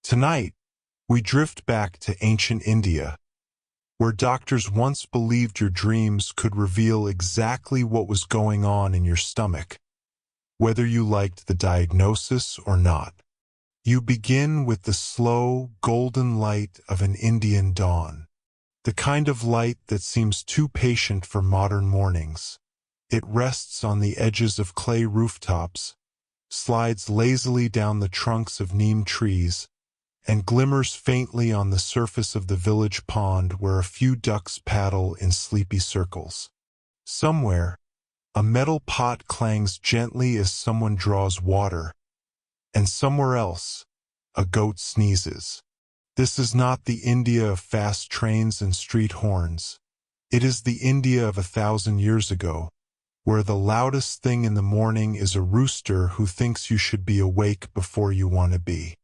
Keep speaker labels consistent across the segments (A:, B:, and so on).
A: Tonight, we drift back to ancient India, where doctors once believed your dreams could reveal exactly what was going on in your stomach, whether you liked the diagnosis or not. You begin with the slow, golden light of an Indian dawn, the kind of light that seems too patient for modern mornings. It rests on the edges of clay rooftops, slides lazily down the trunks of neem trees, and glimmers faintly on the surface of the village pond where a few ducks paddle in sleepy circles. Somewhere, a metal pot clangs gently as someone draws water, and somewhere else, a goat sneezes. This is not the India of fast trains and street horns. It is the India of 1,000 years ago, where the loudest thing in the morning is a rooster who thinks you should be awake before you want to be.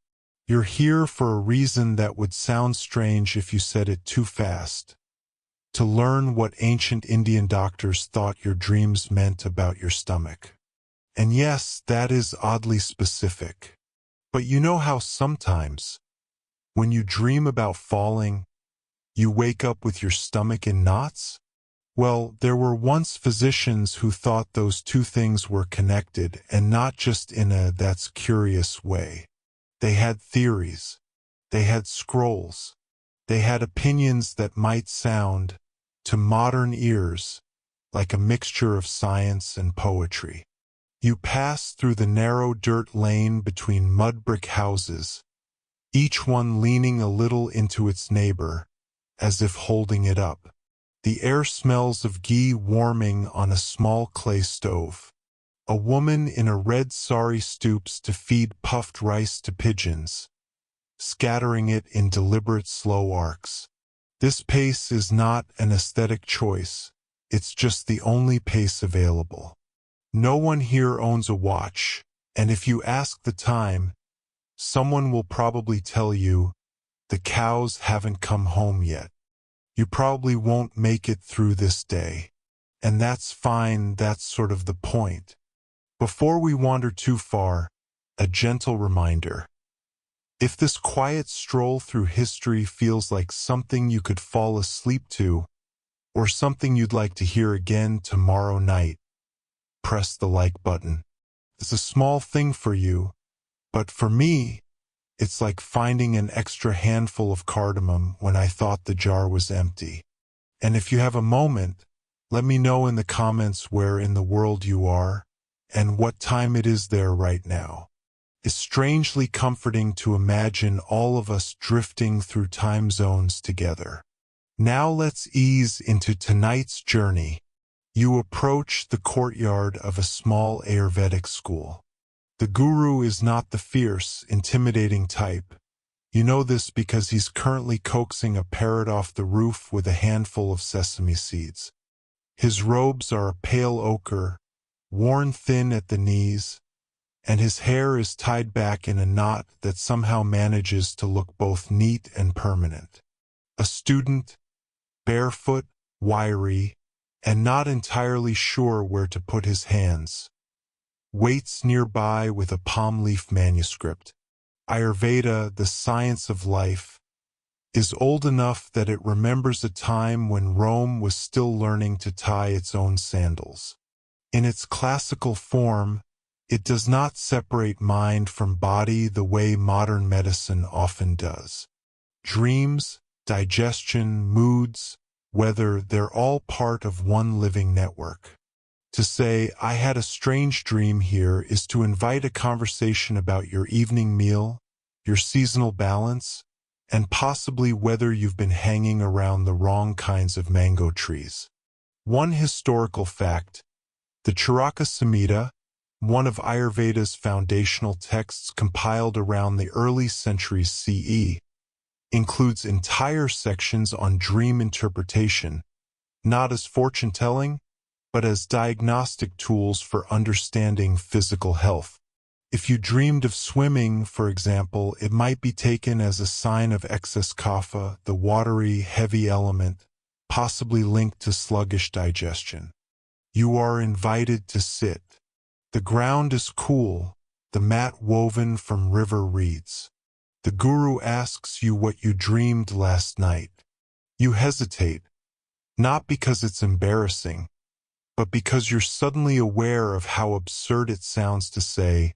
A: You're here for a reason that would sound strange if you said it too fast. To learn what ancient Indian doctors thought your dreams meant about your stomach. And yes, that is oddly specific. But you know how sometimes, when you dream about falling, you wake up with your stomach in knots? Well, there were once physicians who thought those two things were connected, and not just in a "that's curious" way. They had theories. They had scrolls. They had opinions that might sound, to modern ears, like a mixture of science and poetry. You pass through the narrow dirt lane between mud brick houses, each one leaning a little into its neighbor, as if holding it up. The air smells of ghee warming on a small clay stove. A woman in a red sari stoops to feed puffed rice to pigeons, scattering it in deliberate slow arcs. This pace is not an aesthetic choice, it's just the only pace available. No one here owns a watch, and if you ask the time, someone will probably tell you, the cows haven't come home yet. You probably won't make it through this day. And that's fine, that's sort of the point. Before we wander too far, a gentle reminder. If this quiet stroll through history feels like something you could fall asleep to, or something you'd like to hear again tomorrow night, press the like button. It's a small thing for you, but for me, it's like finding an extra handful of cardamom when I thought the jar was empty. And if you have a moment, let me know in the comments where in the world you are, and what time it is there right now. It's strangely comforting to imagine all of us drifting through time zones together. Now let's ease into tonight's journey. You approach the courtyard of a small Ayurvedic school. The guru is not the fierce, intimidating type. You know this because he's currently coaxing a parrot off the roof with a handful of sesame seeds. His robes are a pale ochre, worn thin at the knees, and his hair is tied back in a knot that somehow manages to look both neat and permanent. A student, barefoot, wiry, and not entirely sure where to put his hands, waits nearby with a palm leaf manuscript. Ayurveda, the science of life, is old enough that it remembers a time when Rome was still learning to tie its own sandals. In its classical form, it does not separate mind from body the way modern medicine often does. Dreams, digestion, moods, weather, they're all part of one living network. To say, "I had a strange dream" here is to invite a conversation about your evening meal, your seasonal balance, and possibly whether you've been hanging around the wrong kinds of mango trees. One historical fact: the Charaka Samhita, one of Ayurveda's foundational texts compiled around the early centuries CE, includes entire sections on dream interpretation, not as fortune-telling, but as diagnostic tools for understanding physical health. If you dreamed of swimming, for example, it might be taken as a sign of excess kapha, the watery, heavy element, possibly linked to sluggish digestion. You are invited to sit. The ground is cool, the mat woven from river reeds. The guru asks you what you dreamed last night. You hesitate, not because it's embarrassing, but because you're suddenly aware of how absurd it sounds to say,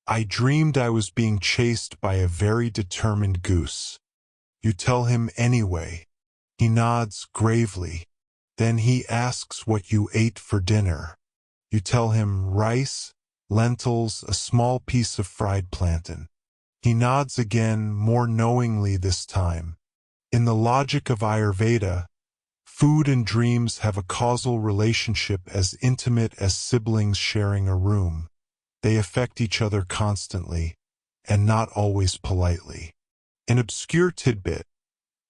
A: "I dreamed I was being chased by a very determined goose." You tell him anyway. He nods gravely. Then he asks what you ate for dinner. You tell him rice, lentils, a small piece of fried plantain. He nods again, more knowingly this time. In the logic of Ayurveda, food and dreams have a causal relationship as intimate as siblings sharing a room. They affect each other constantly, and not always politely. An obscure tidbit: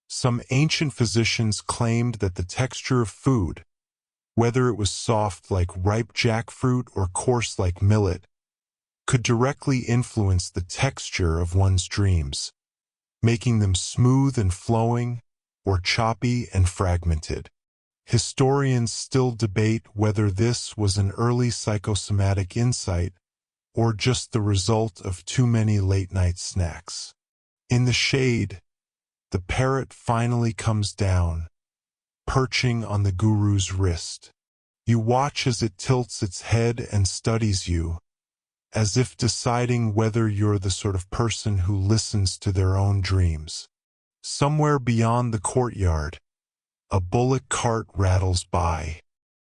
A: some ancient physicians claimed that the texture of food, whether it was soft like ripe jackfruit or coarse like millet, could directly influence the texture of one's dreams, making them smooth and flowing or choppy and fragmented. Historians still debate whether this was an early psychosomatic insight or just the result of too many late-night snacks. In the shade, the parrot finally comes down, perching on the guru's wrist. You watch as it tilts its head and studies you, as if deciding whether you're the sort of person who listens to their own dreams. Somewhere beyond the courtyard, a bullock cart rattles by.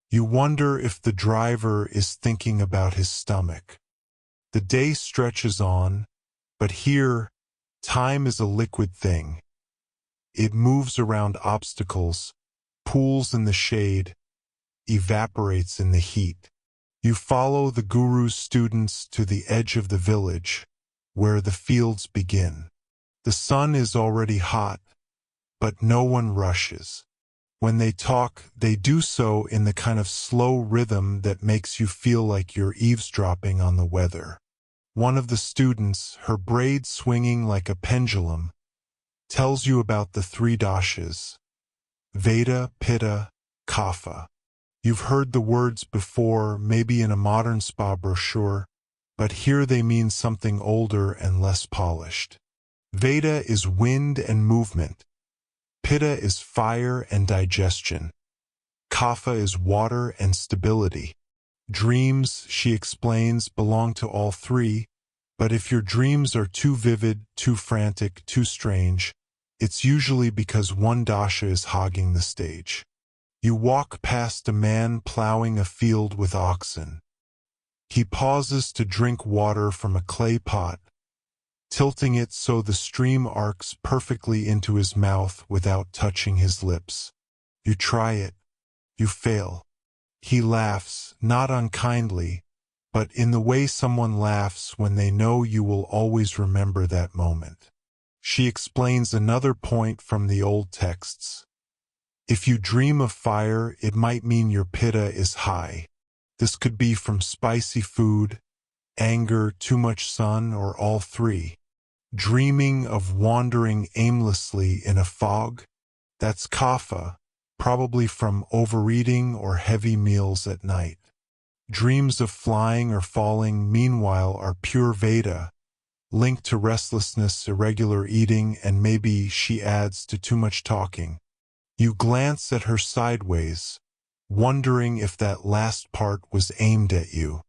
A: You wonder if the driver is thinking about his stomach. The day stretches on, but here, time is a liquid thing. It moves around obstacles, pools in the shade, evaporates in the heat. You follow the guru's students to the edge of the village, where the fields begin. The sun is already hot, but no one rushes. When they talk, they do so in the kind of slow rhythm that makes you feel like you're eavesdropping on the weather. One of the students, her braid swinging like a pendulum, tells you about the three dashas: Vata, Pitta, Kapha. You've heard the words before, maybe in a modern spa brochure, but here they mean something older and less polished. Vata is wind and movement. Pitta is fire and digestion. Kapha is water and stability. Dreams, she explains, belong to all three, but if your dreams are too vivid, too frantic, too strange, it's usually because one dasha is hogging the stage. You walk past a man plowing a field with oxen. He pauses to drink water from a clay pot, tilting it so the stream arcs perfectly into his mouth without touching his lips. You try it. You fail. He laughs, not unkindly, but in the way someone laughs when they know you will always remember that moment. She explains another point from the old texts. If you dream of fire, it might mean your pitta is high. This could be from spicy food, anger, too much sun, or all three. Dreaming of wandering aimlessly in a fog? That's kapha, probably from overeating or heavy meals at night. Dreams of flying or falling, meanwhile, are pure vata, linked to restlessness, irregular eating, and maybe, she adds, to too much talking. You glance at her sideways, wondering if that last part was aimed at you.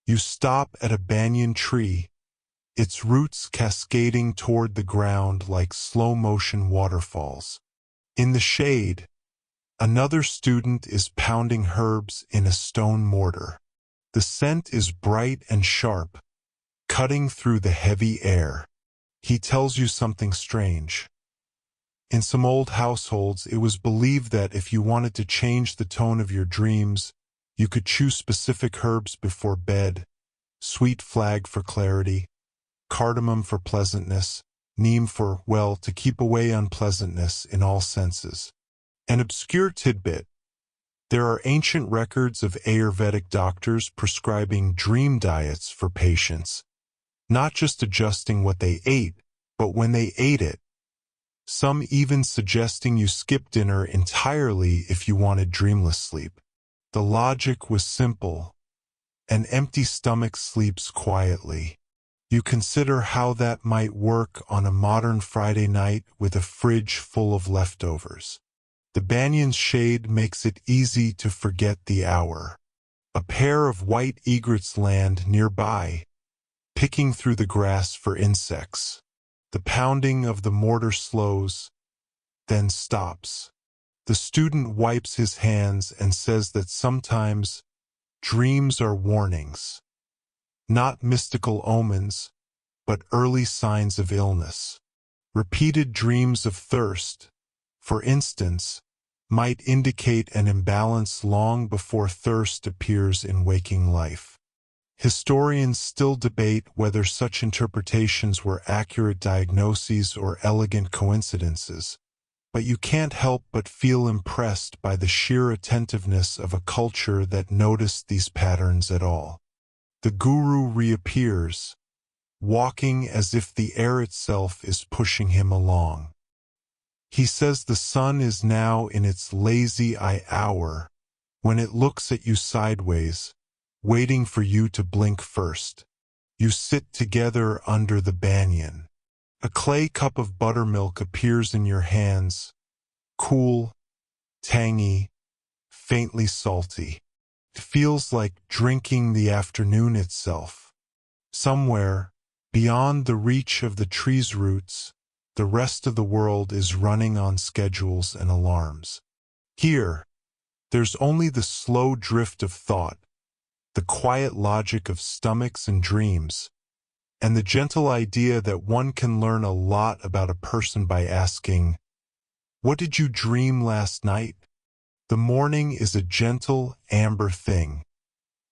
A: You stop at a banyan tree, its roots cascading toward the ground like slow-motion waterfalls. In the shade, another student is pounding herbs in a stone mortar. The scent is bright and sharp, cutting through the heavy air. He tells you something strange. In some old households, it was believed that if you wanted to change the tone of your dreams, you could choose specific herbs before bed: sweet flag for clarity, cardamom for pleasantness, neem for, well, to keep away unpleasantness in all senses. An obscure tidbit: there are ancient records of Ayurvedic doctors prescribing dream diets for patients, not just adjusting what they ate, but when they ate it. Some even suggesting you skip dinner entirely if you wanted dreamless sleep. The logic was simple. An empty stomach sleeps quietly. You consider how that might work on a modern Friday night with a fridge full of leftovers. The banyan's shade makes it easy to forget the hour. A pair of white egrets land nearby, picking through the grass for insects. The pounding of the mortar slows, then stops. The student wipes his hands and says that sometimes dreams are warnings, not mystical omens, but early signs of illness. Repeated dreams of thirst, for instance, might indicate an imbalance long before thirst appears in waking life. Historians still debate whether such interpretations were accurate diagnoses or elegant coincidences, but you can't help but feel impressed by the sheer attentiveness of a culture that noticed these patterns at all. The guru reappears, walking as if the air itself is pushing him along. He says the sun is now in its lazy eye hour, when it looks at you sideways, waiting for you to blink first. You sit together under the banyan. A clay cup of buttermilk appears in your hands, cool, tangy, faintly salty. It feels like drinking the afternoon itself. Somewhere, beyond the reach of the tree's roots, the rest of the world is running on schedules and alarms. Here, there's only the slow drift of thought, the quiet logic of stomachs and dreams, and the gentle idea that one can learn a lot about a person by asking, "What did you dream last night?" The morning is a gentle, amber thing,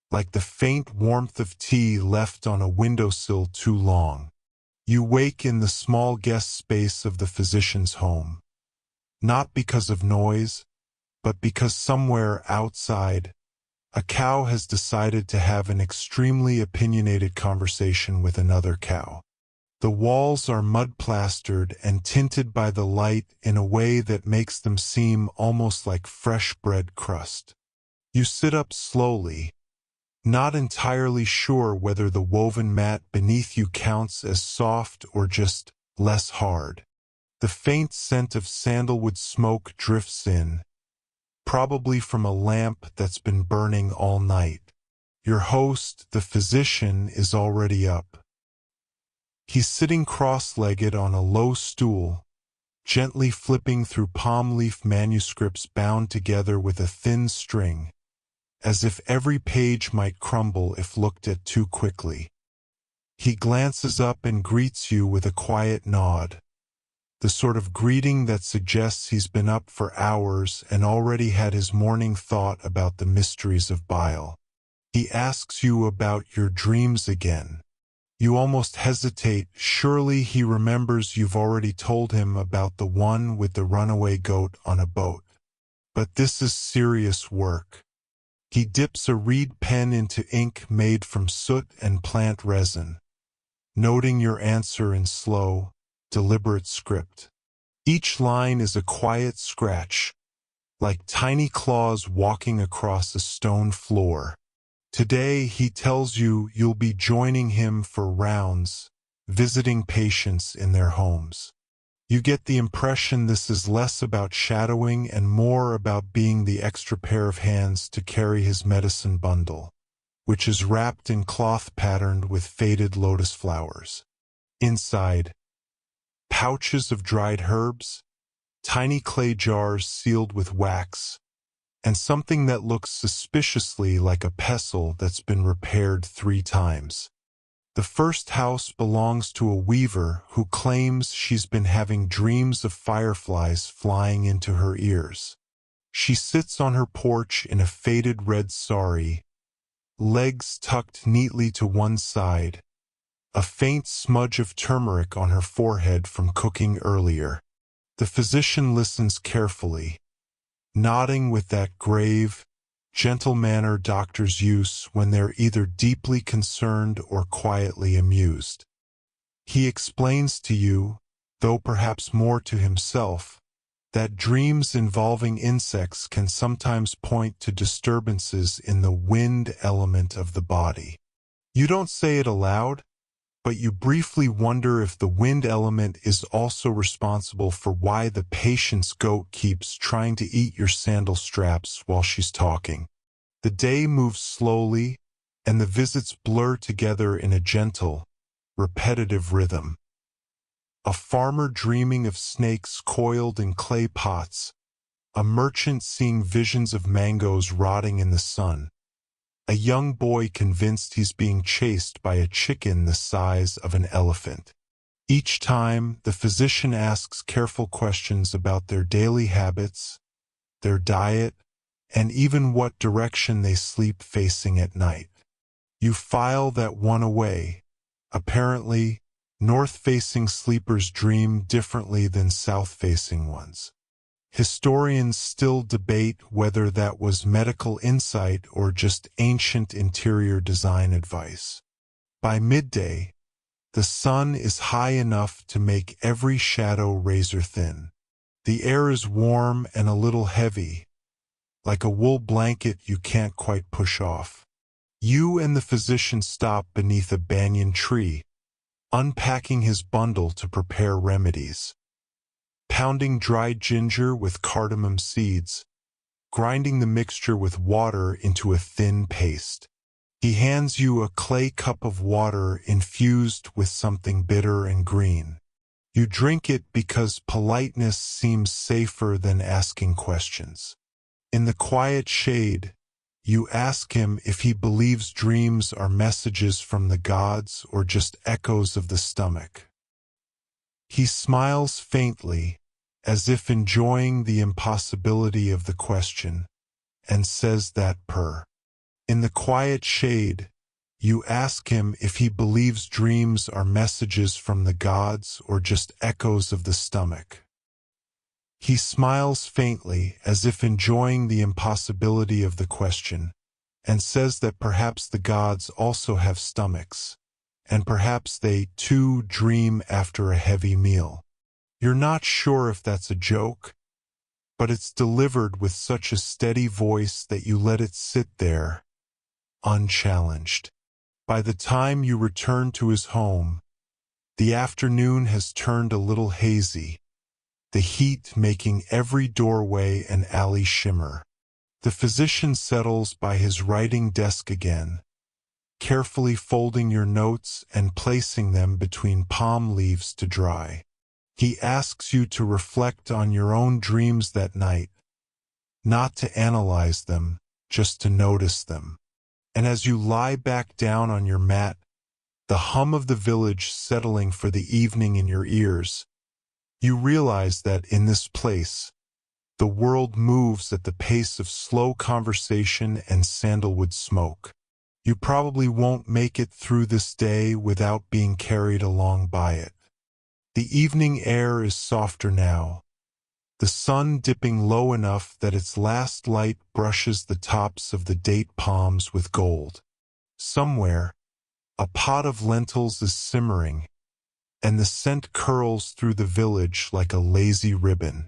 A: like the faint warmth of tea left on a windowsill too long. You wake in the small guest space of the physician's home, not because of noise, but because somewhere outside, a cow has decided to have an extremely opinionated conversation with another cow. The walls are mud-plastered and tinted by the light in a way that makes them seem almost like fresh bread crust. You sit up slowly, not entirely sure whether the woven mat beneath you counts as soft or just less hard. The faint scent of sandalwood smoke drifts in, probably from a lamp that's been burning all night. Your host, the physician, is already up. He's sitting cross-legged on a low stool, gently flipping through palm leaf manuscripts bound together with a thin string, as if every page might crumble if looked at too quickly. He glances up and greets you with a quiet nod, the sort of greeting that suggests he's been up for hours and already had his morning thought about the mysteries of bile. He asks you about your dreams again. You almost hesitate. Surely he remembers you've already told him about the one with the runaway goat on a boat. But this is serious work. He dips a reed pen into ink made from soot and plant resin, noting your answer in slow, deliberate script. Each line is a quiet scratch, like tiny claws walking across a stone floor. Today he tells you you'll be joining him for rounds, visiting patients in their homes. You get the impression this is less about shadowing and more about being the extra pair of hands to carry his medicine bundle, which is wrapped in cloth patterned with faded lotus flowers. Inside, pouches of dried herbs, tiny clay jars sealed with wax, and something that looks suspiciously like a pestle that's been repaired 3 times. The first house belongs to a weaver who claims she's been having dreams of fireflies flying into her ears. She sits on her porch in a faded red sari, legs tucked neatly to one side, a faint smudge of turmeric on her forehead from cooking earlier. The physician listens carefully, nodding with that grave, gentle manner doctors use when they're either deeply concerned or quietly amused. He explains to you, though perhaps more to himself, that dreams involving insects can sometimes point to disturbances in the wind element of the body. You don't say it aloud, but you briefly wonder if the wind element is also responsible for why the patient's goat keeps trying to eat your sandal straps while she's talking. The day moves slowly, and the visits blur together in a gentle, repetitive rhythm. A farmer dreaming of snakes coiled in clay pots, a merchant seeing visions of mangoes rotting in the sun, a young boy convinced he's being chased by a chicken the size of an elephant. Each time, the physician asks careful questions about their daily habits, their diet, and even what direction they sleep facing at night. You file that one away. Apparently, north-facing sleepers dream differently than south-facing ones. Historians still debate whether that was medical insight or just ancient interior design advice. By midday, the sun is high enough to make every shadow razor-thin. The air is warm and a little heavy, like a wool blanket you can't quite push off. You and the physician stop beneath a banyan tree, unpacking his bundle to prepare remedies. Pounding dried ginger with cardamom seeds, grinding the mixture with water into a thin paste. He hands you a clay cup of water infused with something bitter and green. You drink it because politeness seems safer than asking questions. In the quiet shade, you ask him if he believes dreams are messages from the gods or just echoes of the stomach. He smiles faintly, as if enjoying the impossibility of the question, and says that purr. In the quiet shade, you ask him if he believes dreams are messages from the gods or just echoes of the stomach. He smiles faintly, as if enjoying the impossibility of the question, and says that perhaps the gods also have stomachs, and perhaps they, too, dream after a heavy meal. You're not sure if that's a joke, but it's delivered with such a steady voice that you let it sit there, unchallenged. By the time you return to his home, the afternoon has turned a little hazy, the heat making every doorway and alley shimmer. The physician settles by his writing desk again, carefully folding your notes and placing them between palm leaves to dry. He asks you to reflect on your own dreams that night, not to analyze them, just to notice them. And as you lie back down on your mat, the hum of the village settling for the evening in your ears, you realize that in this place, the world moves at the pace of slow conversation and sandalwood smoke. You probably won't make it through this day without being carried along by it. The evening air is softer now, the sun dipping low enough that its last light brushes the tops of the date palms with gold. Somewhere, a pot of lentils is simmering, and the scent curls through the village like a lazy ribbon.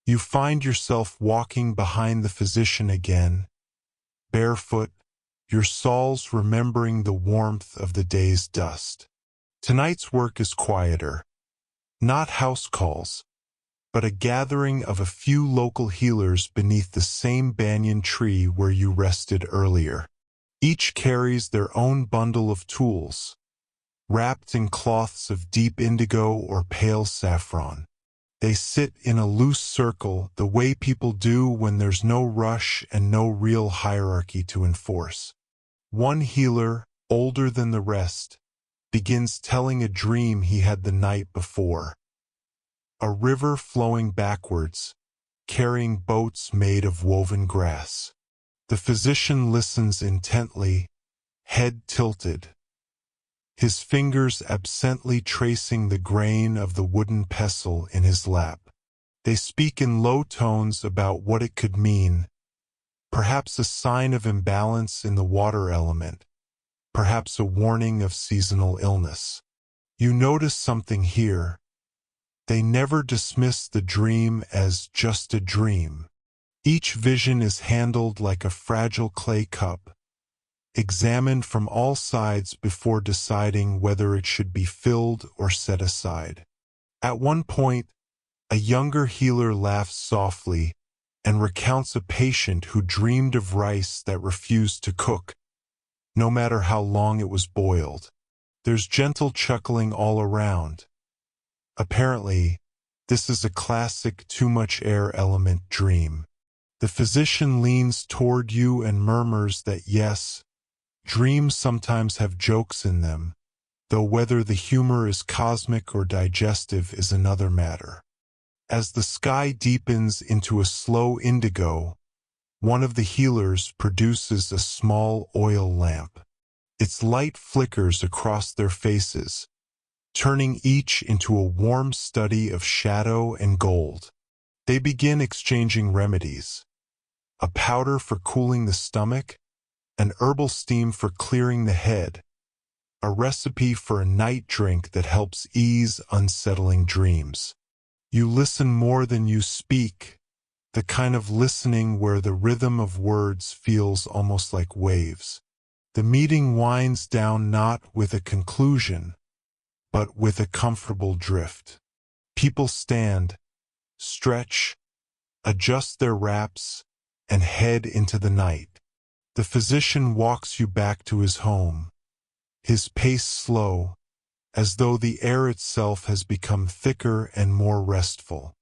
A: You find yourself walking behind the physician again, barefoot, your soles remembering the warmth of the day's dust. Tonight's work is quieter. Not house calls, but a gathering of a few local healers beneath the same banyan tree where you rested earlier. Each carries their own bundle of tools, wrapped in cloths of deep indigo or pale saffron. They sit in a loose circle the way people do when there's no rush and no real hierarchy to enforce. One healer, older than the rest, begins telling a dream he had the night before. A river flowing backwards, carrying boats made of woven grass. The physician listens intently, head tilted, his fingers absently tracing the grain of the wooden pestle in his lap. They speak in low tones about what it could mean, perhaps a sign of imbalance in the water element, perhaps a warning of seasonal illness. You notice something here. They never dismiss the dream as just a dream. Each vision is handled like a fragile clay cup, examined from all sides before deciding whether it should be filled or set aside. At one point, a younger healer laughs softly and recounts a patient who dreamed of rice that refused to cook, no matter how long it was boiled. There's gentle chuckling all around. Apparently, this is a classic too much air element dream. The physician leans toward you and murmurs that yes, dreams sometimes have jokes in them, though whether the humor is cosmic or digestive is another matter. As the sky deepens into a slow indigo, one of the healers produces a small oil lamp. Its light flickers across their faces, turning each into a warm study of shadow and gold. They begin exchanging remedies: a powder for cooling the stomach, an herbal steam for clearing the head, a recipe for a night drink that helps ease unsettling dreams. You listen more than you speak, the kind of listening where the rhythm of words feels almost like waves. The meeting winds down not with a conclusion, but with a comfortable drift. People stand, stretch, adjust their wraps, and head into the night. The physician walks you back to his home, his pace slow, as though the air itself has become thicker and more restful.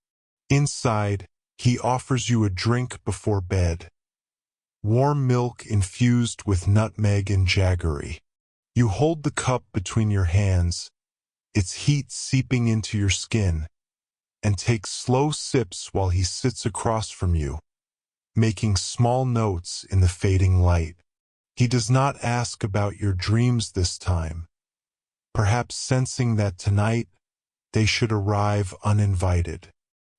A: Inside, he offers you a drink before bed. Warm milk infused with nutmeg and jaggery. You hold the cup between your hands, its heat seeping into your skin, and take slow sips while he sits across from you, making small notes in the fading light. He does not ask about your dreams this time, perhaps sensing that tonight they should arrive uninvited.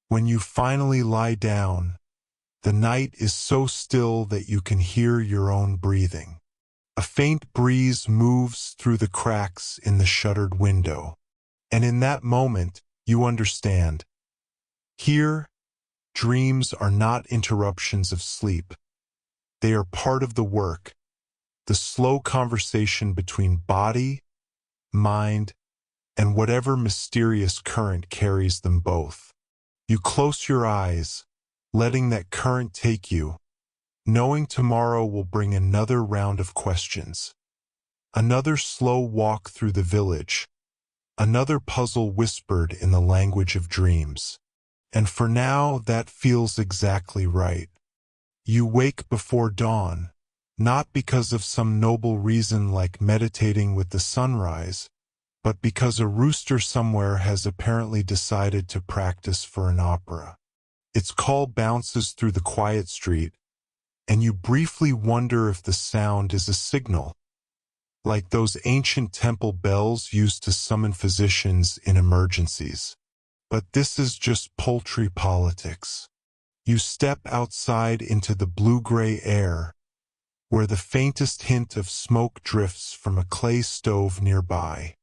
A: When you finally lie down, the night is so still that you can hear your own breathing. A faint breeze moves through the cracks in the shuttered window, and in that moment you understand. Here, dreams are not interruptions of sleep. They are part of the work, the slow conversation between body, mind, and whatever mysterious current carries them both. You close your eyes, letting that current take you, knowing tomorrow will bring another round of questions. Another slow walk through the village, another puzzle whispered in the language of dreams. And for now, that feels exactly right. You wake before dawn, not because of some noble reason like meditating with the sunrise, but because a rooster somewhere has apparently decided to practice for an opera. Its call bounces through the quiet street, and you briefly wonder if the sound is a signal, like those ancient temple bells used to summon physicians in emergencies. But this is just poultry politics. You step outside into the blue-gray air, where the faintest hint of smoke drifts from a clay stove nearby.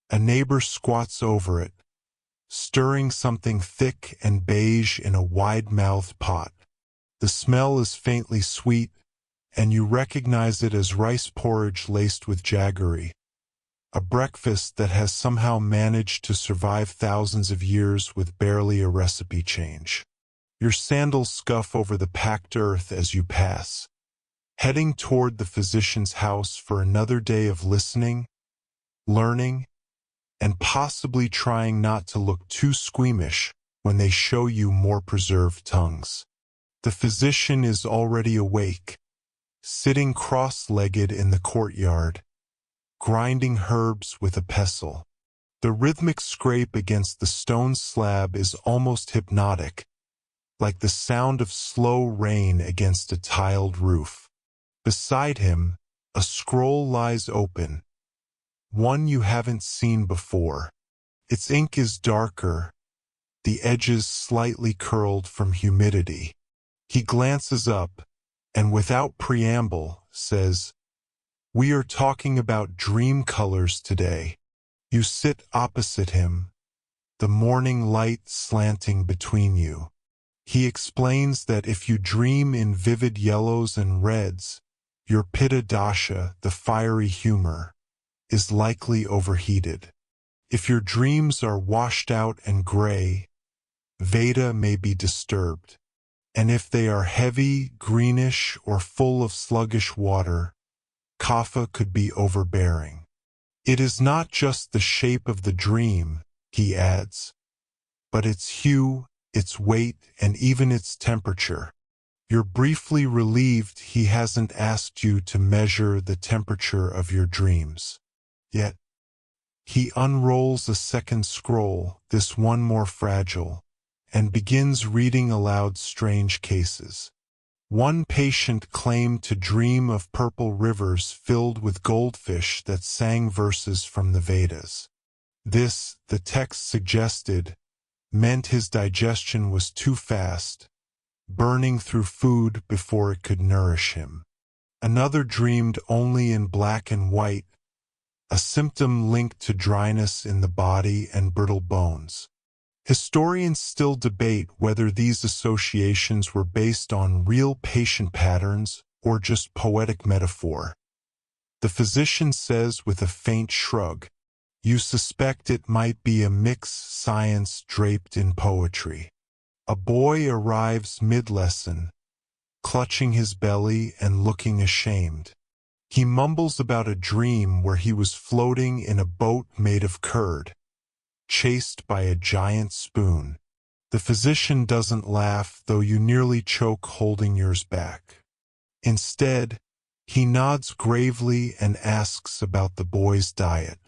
A: A neighbor squats over it, stirring something thick and beige in a wide-mouthed pot. The smell is faintly sweet, and you recognize it as rice porridge laced with jaggery, a breakfast that has somehow managed to survive thousands of years with barely a recipe change. Your sandals scuff over the packed earth as you pass, heading toward the physician's house for another day of listening, learning, and possibly trying not to look too squeamish when they show you more preserved tongues. The physician is already awake, sitting cross-legged in the courtyard, grinding herbs with a pestle. The rhythmic scrape against the stone slab is almost hypnotic, like the sound of slow rain against a tiled roof. Beside him, a scroll lies open, one you haven't seen before. Its ink is darker, the edges slightly curled from humidity. He glances up, and without preamble, says, "We are talking about dream colors today." You sit opposite him, the morning light slanting between you. He explains that if you dream in vivid yellows and reds, Your pitta dasha, the fiery humor, is likely overheated. If your dreams are washed out and gray, Veda may be disturbed. And if they are heavy, greenish, or full of sluggish water, Kapha could be overbearing. It is not just the shape of the dream, he adds, but its hue, its weight, and even its temperature. You're briefly relieved he hasn't asked you to measure the temperature of your dreams. Yet, he unrolls a second scroll, this one more fragile, and begins reading aloud strange cases. One patient claimed to dream of purple rivers filled with goldfish that sang verses from the Vedas. This, the text suggested, meant his digestion was too fast, burning through food before it could nourish him. Another dreamed only in black and white, a symptom linked to dryness in the body and brittle bones. Historians still debate whether these associations were based on real patient patterns or just poetic metaphor. The physician says with a faint shrug, "You suspect it might be a mixed science draped in poetry." A boy arrives mid-lesson, clutching his belly and looking ashamed. He mumbles about a dream where he was floating in a boat made of curd, chased by a giant spoon. The physician doesn't laugh, though you nearly choke holding yours back. Instead, he nods gravely and asks about the boy's diet.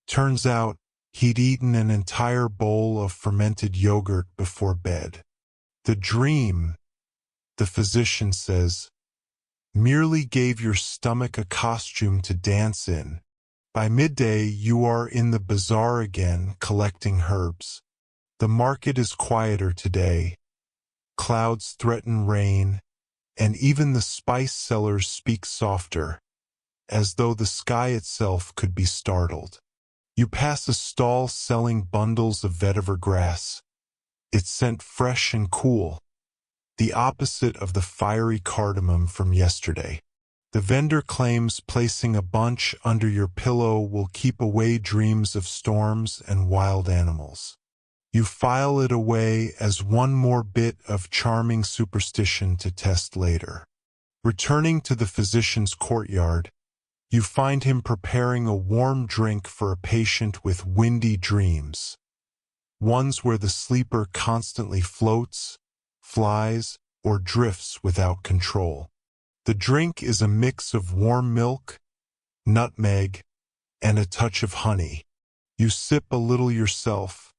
A: Turns out, he'd eaten an entire bowl of fermented yogurt before bed. The dream, the physician says, merely gave your stomach a costume to dance in. By midday, you are in the bazaar again, collecting herbs. The market is quieter today. Clouds threaten rain, and even the spice sellers speak softer, as though the sky itself could be startled. You pass a stall selling bundles of vetiver grass. Its scent fresh and cool, the opposite of the fiery cardamom from yesterday. The vendor claims placing a bunch under your pillow will keep away dreams of storms and wild animals. You file it away as one more bit of charming superstition to test later. Returning to the physician's courtyard, you find him preparing a warm drink for a patient with windy dreams. Ones where the sleeper constantly floats, flies, or drifts without control. The drink is a mix of warm milk, nutmeg, and a touch of honey. You sip a little yourself,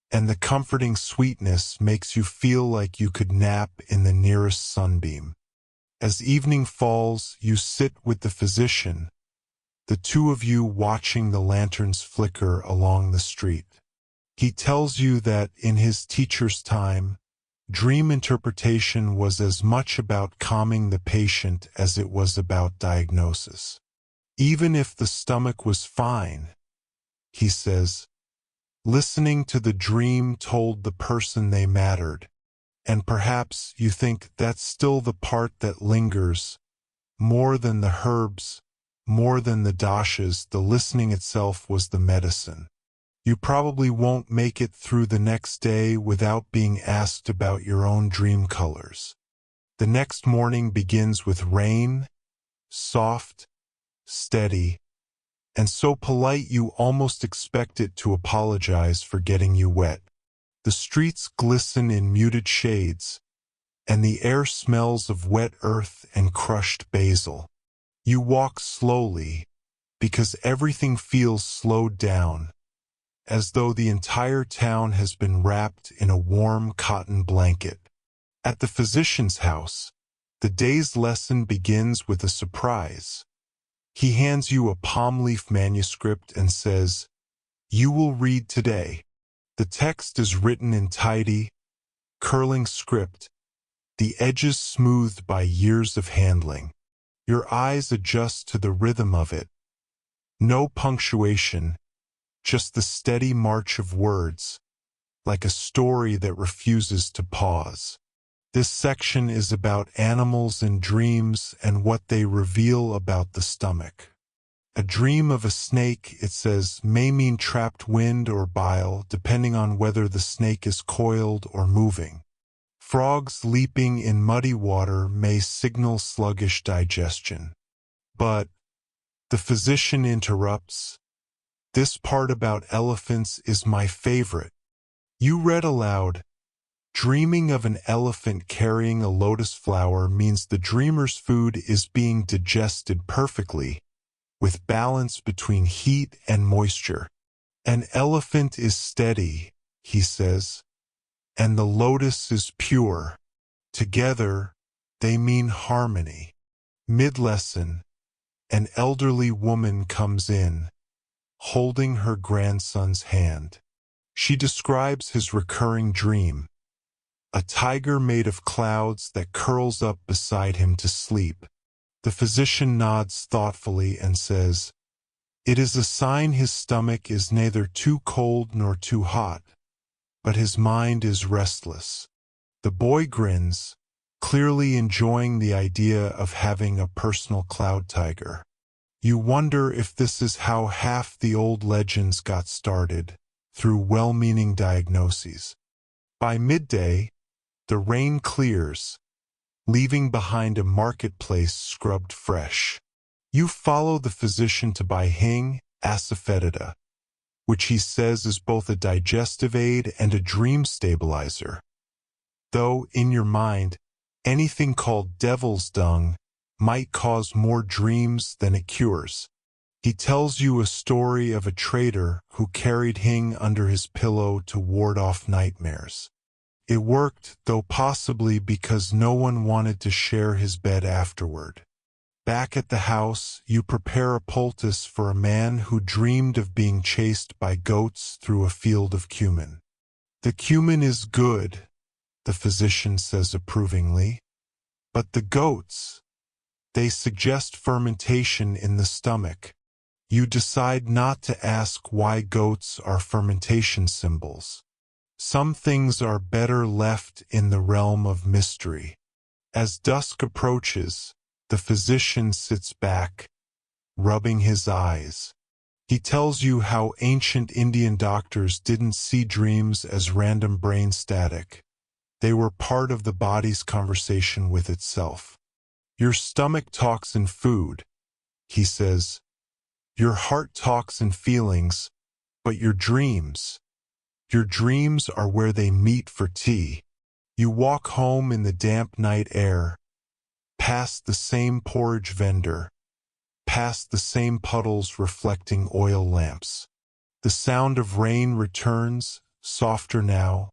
A: and the comforting sweetness makes you feel like you could nap in the nearest sunbeam. As evening falls, you sit with the physician, the two of you watching the lanterns flicker along the street. He tells you that in his teacher's time, dream interpretation was as much about calming the patient as it was about diagnosis. Even if the stomach was fine, he says, listening to the dream told the person they mattered, and perhaps you think that's still the part that lingers. More than the herbs, more than the dashas, the listening itself was the medicine. You probably won't make it through the next day without being asked about your own dream colors. The next morning begins with rain, soft, steady, and so polite you almost expect it to apologize for getting you wet. The streets glisten in muted shades, and the air smells of wet earth and crushed basil. You walk slowly, because everything feels slowed down, as though the entire town has been wrapped in a warm cotton blanket. At the physician's house, the day's lesson begins with a surprise. He hands you a palm leaf manuscript and says, "You will read today." The text is written in tidy, curling script, the edges smoothed by years of handling. Your eyes adjust to the rhythm of it. No punctuation, just the steady march of words, like a story that refuses to pause. This section is about animals and dreams and what they reveal about the stomach. A dream of a snake, it says, may mean trapped wind or bile, depending on whether the snake is coiled or moving. Frogs leaping in muddy water may signal sluggish digestion. But the physician interrupts. This part about elephants is my favorite. You read aloud, dreaming of an elephant carrying a lotus flower means the dreamer's food is being digested perfectly, with balance between heat and moisture. An elephant is steady, he says, and the lotus is pure. Together, they mean harmony. Mid-lesson, an elderly woman comes in, holding her grandson's hand. She describes his recurring dream, a tiger made of clouds that curls up beside him to sleep. The physician nods thoughtfully and says, "It is a sign his stomach is neither too cold nor too hot, but his mind is restless." The boy grins, clearly enjoying the idea of having a personal cloud tiger. You wonder if this is how half the old legends got started, through well-meaning diagnoses. By midday, the rain clears, leaving behind a marketplace scrubbed fresh. You follow the physician to buy Hing asafoetida, which he says is both a digestive aid and a dream stabilizer. Though, in your mind, anything called devil's dung might cause more dreams than it cures. He tells you a story of a trader who carried Hing under his pillow to ward off nightmares. It worked, though possibly because no one wanted to share his bed afterward. Back at the house, you prepare a poultice for a man who dreamed of being chased by goats through a field of cumin. The cumin is good, the physician says approvingly, but the goats, they suggest fermentation in the stomach. You decide not to ask why goats are fermentation symbols. Some things are better left in the realm of mystery. As dusk approaches, the physician sits back, rubbing his eyes. He tells you how ancient Indian doctors didn't see dreams as random brain static. They were part of the body's conversation with itself. Your stomach talks in food, he says. Your heart talks in feelings, but your dreams are where they meet for tea. You walk home in the damp night air, past the same porridge vendor, past the same puddles reflecting oil lamps. The sound of rain returns, softer now,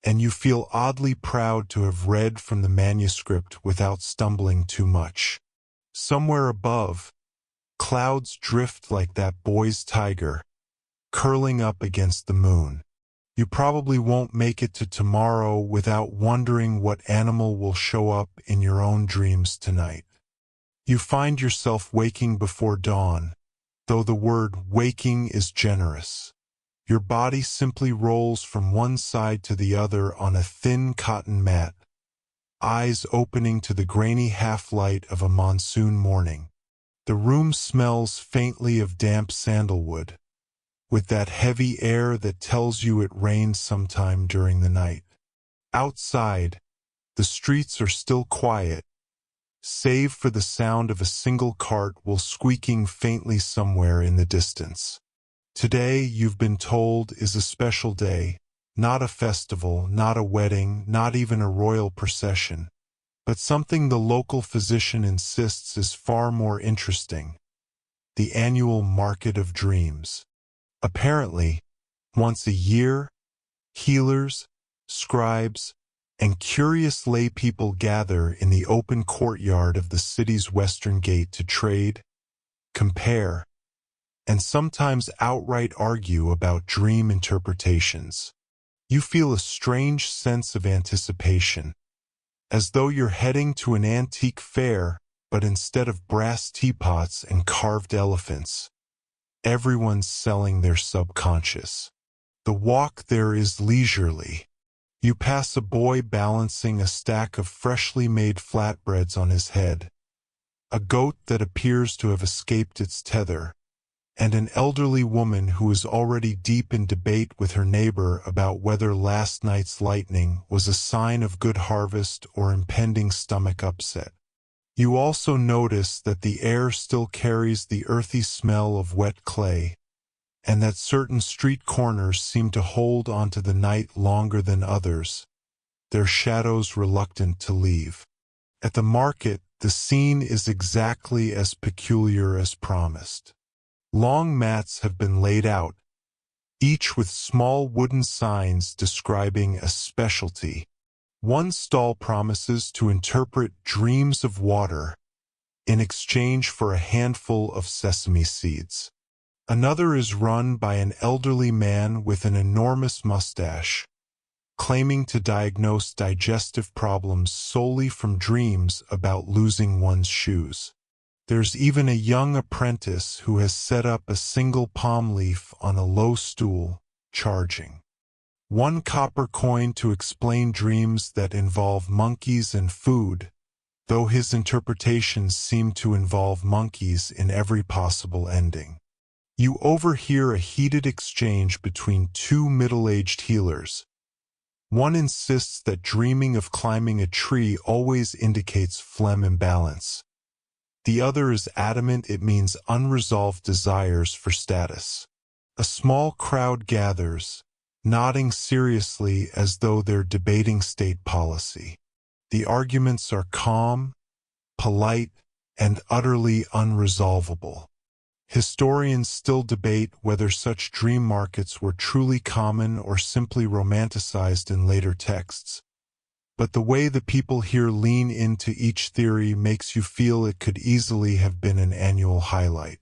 A: and you feel oddly proud to have read from the manuscript without stumbling too much. Somewhere above, clouds drift like that boy's tiger, curling up against the moon. You probably won't make it to tomorrow without wondering what animal will show up in your own dreams tonight. You find yourself waking before dawn, though the word waking is generous. Your body simply rolls from one side to the other on a thin cotton mat, eyes opening to the grainy half-light of a monsoon morning. The room smells faintly of damp sandalwood, with that heavy air that tells you it rained sometime during the night. Outside, the streets are still quiet, save for the sound of a single cart while squeaking faintly somewhere in the distance. Today, you've been told, is a special day, not a festival, not a wedding, not even a royal procession, but something the local physician insists is far more interesting: the annual Market of Dreams. Apparently, once a year, healers, scribes, and curious lay people gather in the open courtyard of the city's western gate to trade, compare, and sometimes outright argue about dream interpretations. You feel a strange sense of anticipation, as though you're heading to an antique fair, but instead of brass teapots and carved elephants, everyone's selling their subconscious. The walk there is leisurely. You pass a boy balancing a stack of freshly made flatbreads on his head, a goat that appears to have escaped its tether, and an elderly woman who is already deep in debate with her neighbor about whether last night's lightning was a sign of good harvest or impending stomach upset. You also notice that the air still carries the earthy smell of wet clay, and that certain street corners seem to hold onto the night longer than others, their shadows reluctant to leave. At the market, the scene is exactly as peculiar as promised. Long mats have been laid out, each with small wooden signs describing a specialty. One stall promises to interpret dreams of water in exchange for a handful of sesame seeds. Another is run by an elderly man with an enormous mustache, claiming to diagnose digestive problems solely from dreams about losing one's shoes. There's even a young apprentice who has set up a single palm leaf on a low stool, charging 1 copper coin to explain dreams that involve monkeys and food, though his interpretations seem to involve monkeys in every possible ending. You overhear a heated exchange between two middle-aged healers. One insists that dreaming of climbing a tree always indicates phlegm imbalance. The other is adamant it means unresolved desires for status. A small crowd gathers, nodding seriously as though they're debating state policy. The arguments are calm, polite, and utterly unresolvable. Historians still debate whether such dream markets were truly common or simply romanticized in later texts. But the way the people here lean into each theory makes you feel it could easily have been an annual highlight.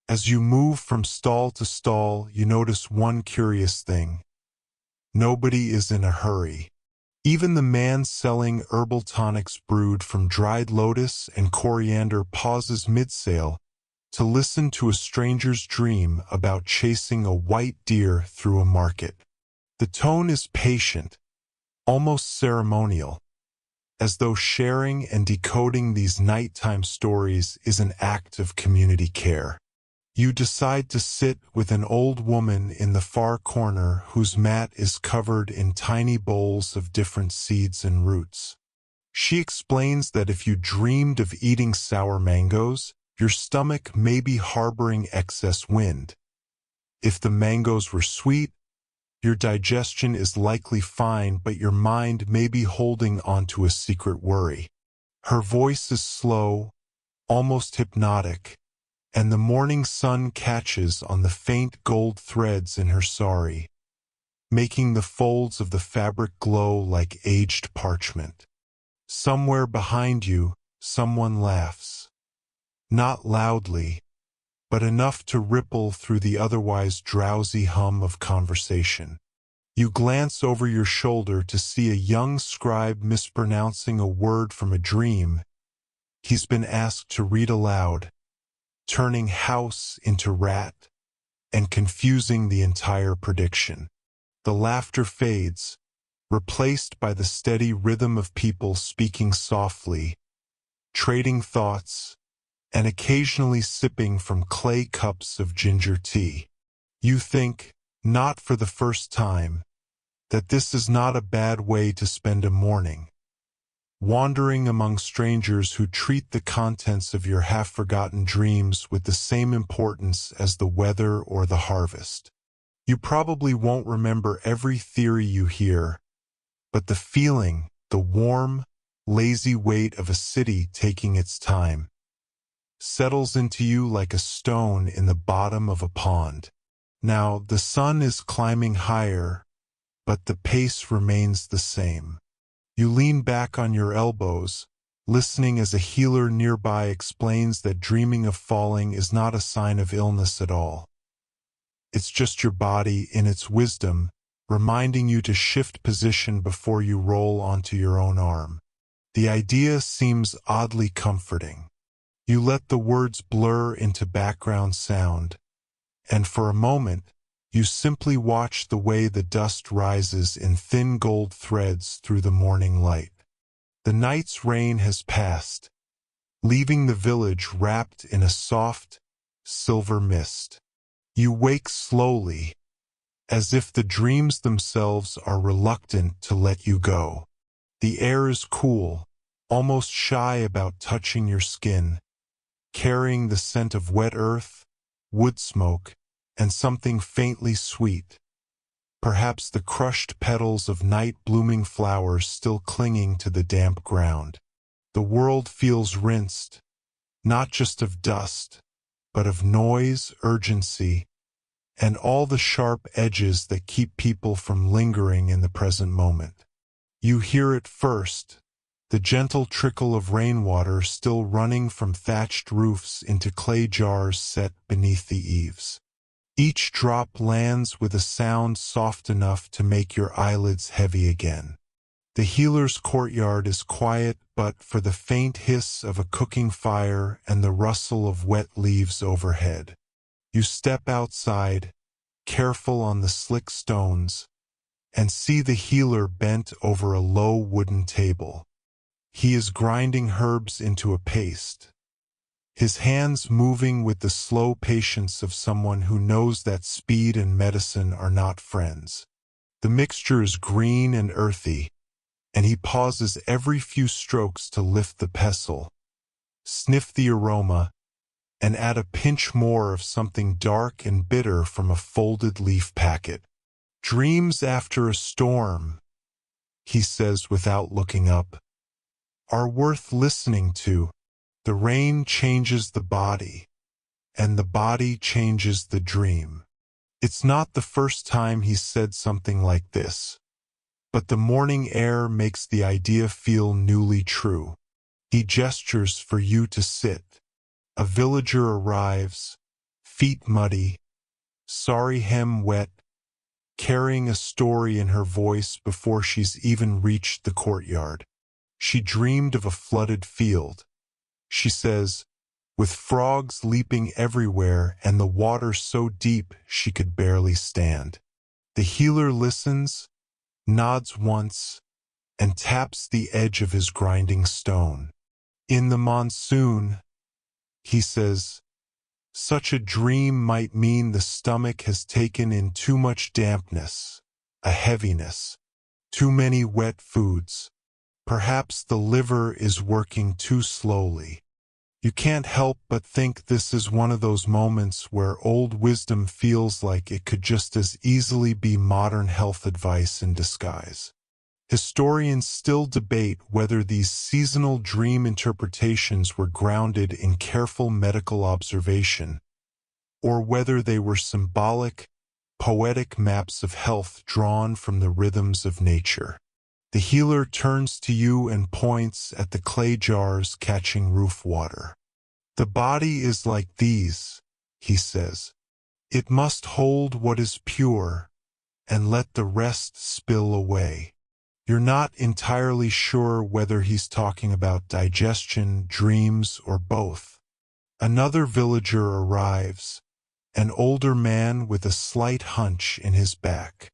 A: As you move from stall to stall, you notice one curious thing. Nobody is in a hurry. Even the man selling herbal tonics brewed from dried lotus and coriander pauses mid-sale to listen to a stranger's dream about chasing a white deer through a market. The tone is patient, almost ceremonial, as though sharing and decoding these nighttime stories is an act of community care. You decide to sit with an old woman in the far corner whose mat is covered in tiny bowls of different seeds and roots. She explains that if you dreamed of eating sour mangoes, your stomach may be harboring excess wind. If the mangoes were sweet, your digestion is likely fine, but your mind may be holding onto a secret worry. Her voice is slow, almost hypnotic, and the morning sun catches on the faint gold threads in her sari, making the folds of the fabric glow like aged parchment. Somewhere behind you, someone laughs. Not loudly, but enough to ripple through the otherwise drowsy hum of conversation. You glance over your shoulder to see a young scribe mispronouncing a word from a dream he's been asked to read aloud, turning house into rat, and confusing the entire prediction. The laughter fades, replaced by the steady rhythm of people speaking softly, trading thoughts, and occasionally sipping from clay cups of ginger tea. You think, not for the first time, that this is not a bad way to spend a morning, wandering among strangers who treat the contents of your half-forgotten dreams with the same importance as the weather or the harvest. You probably won't remember every theory you hear, but the feeling, the warm, lazy weight of a city taking its time, settles into you like a stone in the bottom of a pond. Now, the sun is climbing higher, but the pace remains the same. You lean back on your elbows, listening as a healer nearby explains that dreaming of falling is not a sign of illness at all. It's just your body, in its wisdom, reminding you to shift position before you roll onto your own arm. The idea seems oddly comforting. You let the words blur into background sound, and for a moment, You simply watch the way the dust rises in thin gold threads through the morning light. The night's rain has passed, leaving the village wrapped in a soft, silver mist. You wake slowly, as if the dreams themselves are reluctant to let you go. The air is cool, almost shy about touching your skin, carrying the scent of wet earth, wood smoke, and something faintly sweet. Perhaps the crushed petals of night-blooming flowers still clinging to the damp ground. The world feels rinsed, not just of dust, but of noise, urgency, and all the sharp edges that keep people from lingering in the present moment. You hear it first, the gentle trickle of rainwater still running from thatched roofs into clay jars set beneath the eaves. Each drop lands with a sound soft enough to make your eyelids heavy again. The healer's courtyard is quiet but for the faint hiss of a cooking fire and the rustle of wet leaves overhead. You step outside, careful on the slick stones, and see the healer bent over a low wooden table. He is grinding herbs into a paste, his hands moving with the slow patience of someone who knows that speed and medicine are not friends. The mixture is green and earthy, and he pauses every few strokes to lift the pestle, sniff the aroma, and add a pinch more of something dark and bitter from a folded leaf packet. "Dreams after a storm," he says without looking up, "are worth listening to. The rain changes the body, and the body changes the dream." It's not the first time he's said something like this, but the morning air makes the idea feel newly true. He gestures for you to sit. A villager arrives, feet muddy, sari hem wet, carrying a story in her voice before she's even reached the courtyard. She dreamed of a flooded field, she says, with frogs leaping everywhere and the water so deep she could barely stand. The healer listens, nods once, and taps the edge of his grinding stone. "In the monsoon," he says, "such a dream might mean the stomach has taken in too much dampness, a heaviness, too many wet foods. Perhaps the liver is working too slowly." You can't help but think this is one of those moments where old wisdom feels like it could just as easily be modern health advice in disguise. Historians still debate whether these seasonal dream interpretations were grounded in careful medical observation, or whether they were symbolic, poetic maps of health drawn from the rhythms of nature. The healer turns to you and points at the clay jars catching roof water. "The body is like these," he says. "It must hold what is pure, and let the rest spill away." You're not entirely sure whether he's talking about digestion, dreams, or both. Another villager arrives, an older man with a slight hunch in his back.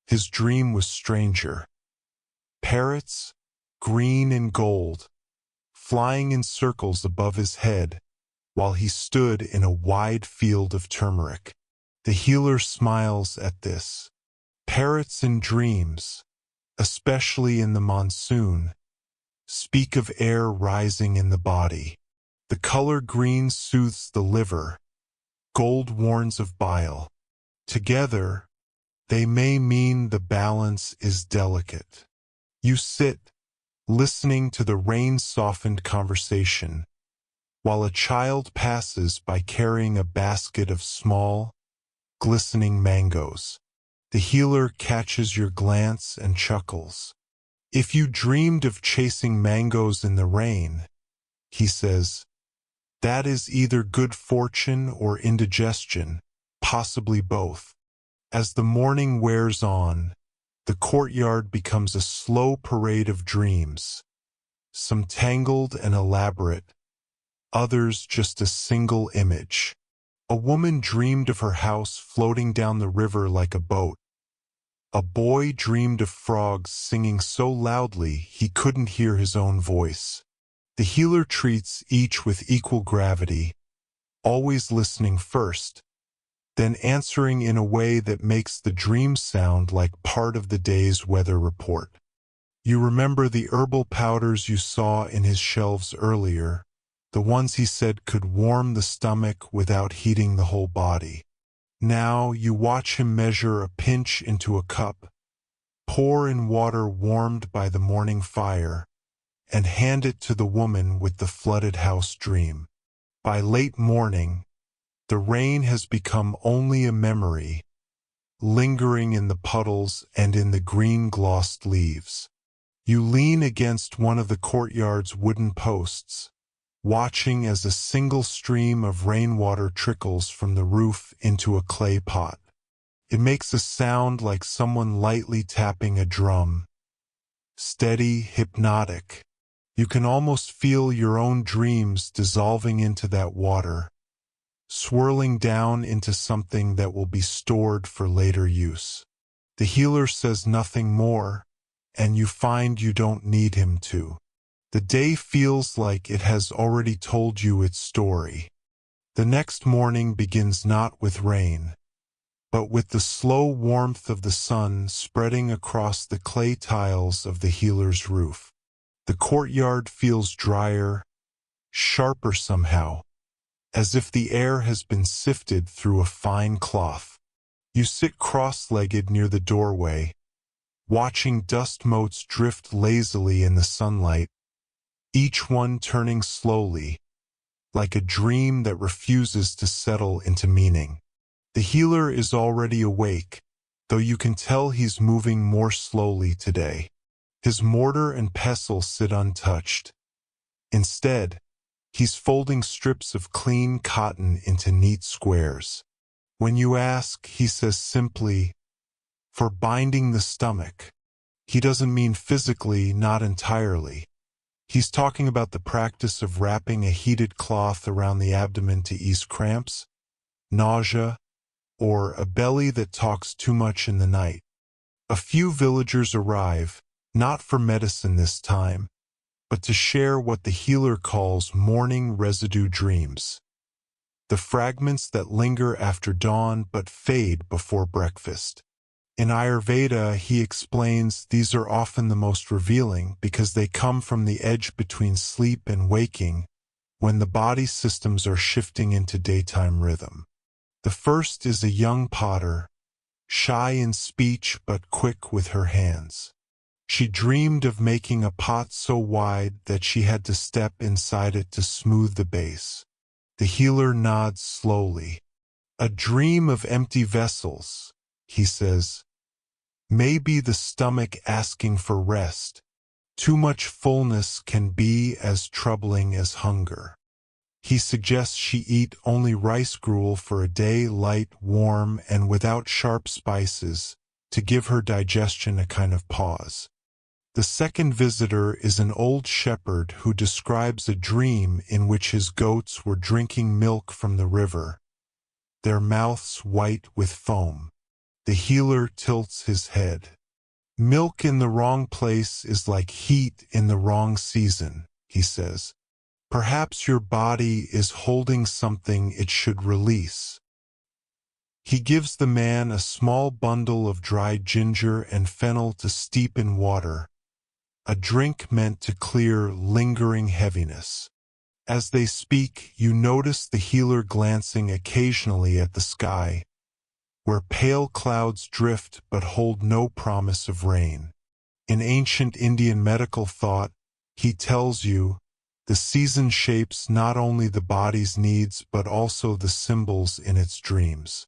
A: His dream was stranger. Parrots, green and gold, flying in circles above his head, while he stood in a wide field of turmeric. The healer smiles at this. Parrots and dreams, especially in the monsoon, speak of air rising in the body. The color green soothes the liver, gold warns of bile. Together, they may mean the balance is delicate. You sit, listening to the rain-softened conversation, while a child passes by carrying a basket of small, glistening mangoes. The healer catches your glance and chuckles. "If you dreamed of chasing mangoes in the rain," he says, "that is either good fortune or indigestion, possibly both." As the morning wears on, the courtyard becomes a slow parade of dreams, some tangled and elaborate, others just a single image. A woman dreamed of her house floating down the river like a boat. A boy dreamed of frogs singing so loudly he couldn't hear his own voice. The healer treats each with equal gravity, always listening first, then answering in a way that makes the dream sound like part of the day's weather report. You remember the herbal powders you saw in his shelves earlier, the ones he said could warm the stomach without heating the whole body. Now you watch him measure a pinch into a cup, pour in water warmed by the morning fire, and hand it to the woman with the flooded house dream. By late morning, the rain has become only a memory, lingering in the puddles and in the green glossed leaves. You lean against one of the courtyard's wooden posts, watching as a single stream of rainwater trickles from the roof into a clay pot. It makes a sound like someone lightly tapping a drum. Steady, hypnotic. You can almost feel your own dreams dissolving into that water, swirling down into something that will be stored for later use. The healer says nothing more, and you find you don't need him to. The day feels like it has already told you its story. The next morning begins not with rain, but with the slow warmth of the sun spreading across the clay tiles of the healer's roof. The courtyard feels drier, sharper somehow, as if the air has been sifted through a fine cloth. You sit cross-legged near the doorway, watching dust motes drift lazily in the sunlight, each one turning slowly, like a dream that refuses to settle into meaning. The healer is already awake, though you can tell he's moving more slowly today. His mortar and pestle sit untouched. Instead, he's folding strips of clean cotton into neat squares. When you ask, he says simply, "For binding the stomach." He doesn't mean physically, not entirely. He's talking about the practice of wrapping a heated cloth around the abdomen to ease cramps, nausea, or a belly that talks too much in the night. A few villagers arrive, not for medicine this time, but to share what the healer calls morning residue dreams, the fragments that linger after dawn but fade before breakfast. In Ayurveda, he explains these are often the most revealing because they come from the edge between sleep and waking, when the body systems are shifting into daytime rhythm. The first is a young potter, shy in speech but quick with her hands. She dreamed of making a pot so wide that she had to step inside it to smooth the base. The healer nods slowly. "A dream of empty vessels," he says. "Maybe the stomach asking for rest. Too much fullness can be as troubling as hunger." He suggests she eat only rice gruel for a day, light, warm, and without sharp spices, to give her digestion a kind of pause. The second visitor is an old shepherd who describes a dream in which his goats were drinking milk from the river, their mouths white with foam. The healer tilts his head. "Milk in the wrong place is like heat in the wrong season," he says. "Perhaps your body is holding something it should release." He gives the man a small bundle of dried ginger and fennel to steep in water, a drink meant to clear lingering heaviness. As they speak, you notice the healer glancing occasionally at the sky, where pale clouds drift but hold no promise of rain. In ancient Indian medical thought, he tells you, the season shapes not only the body's needs but also the symbols in its dreams.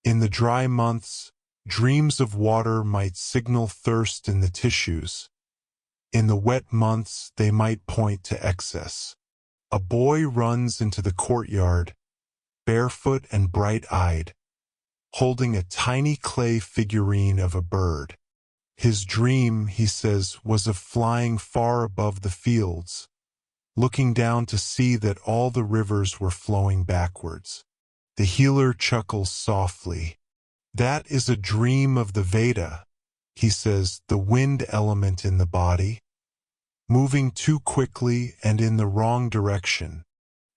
A: In the dry months, dreams of water might signal thirst in the tissues. In the wet months, they might point to excess. A boy runs into the courtyard, barefoot and bright-eyed, holding a tiny clay figurine of a bird. His dream, he says, was of flying far above the fields, looking down to see that all the rivers were flowing backwards. The healer chuckles softly. That is a dream of the Veda, he says, the wind element in the body, moving too quickly and in the wrong direction.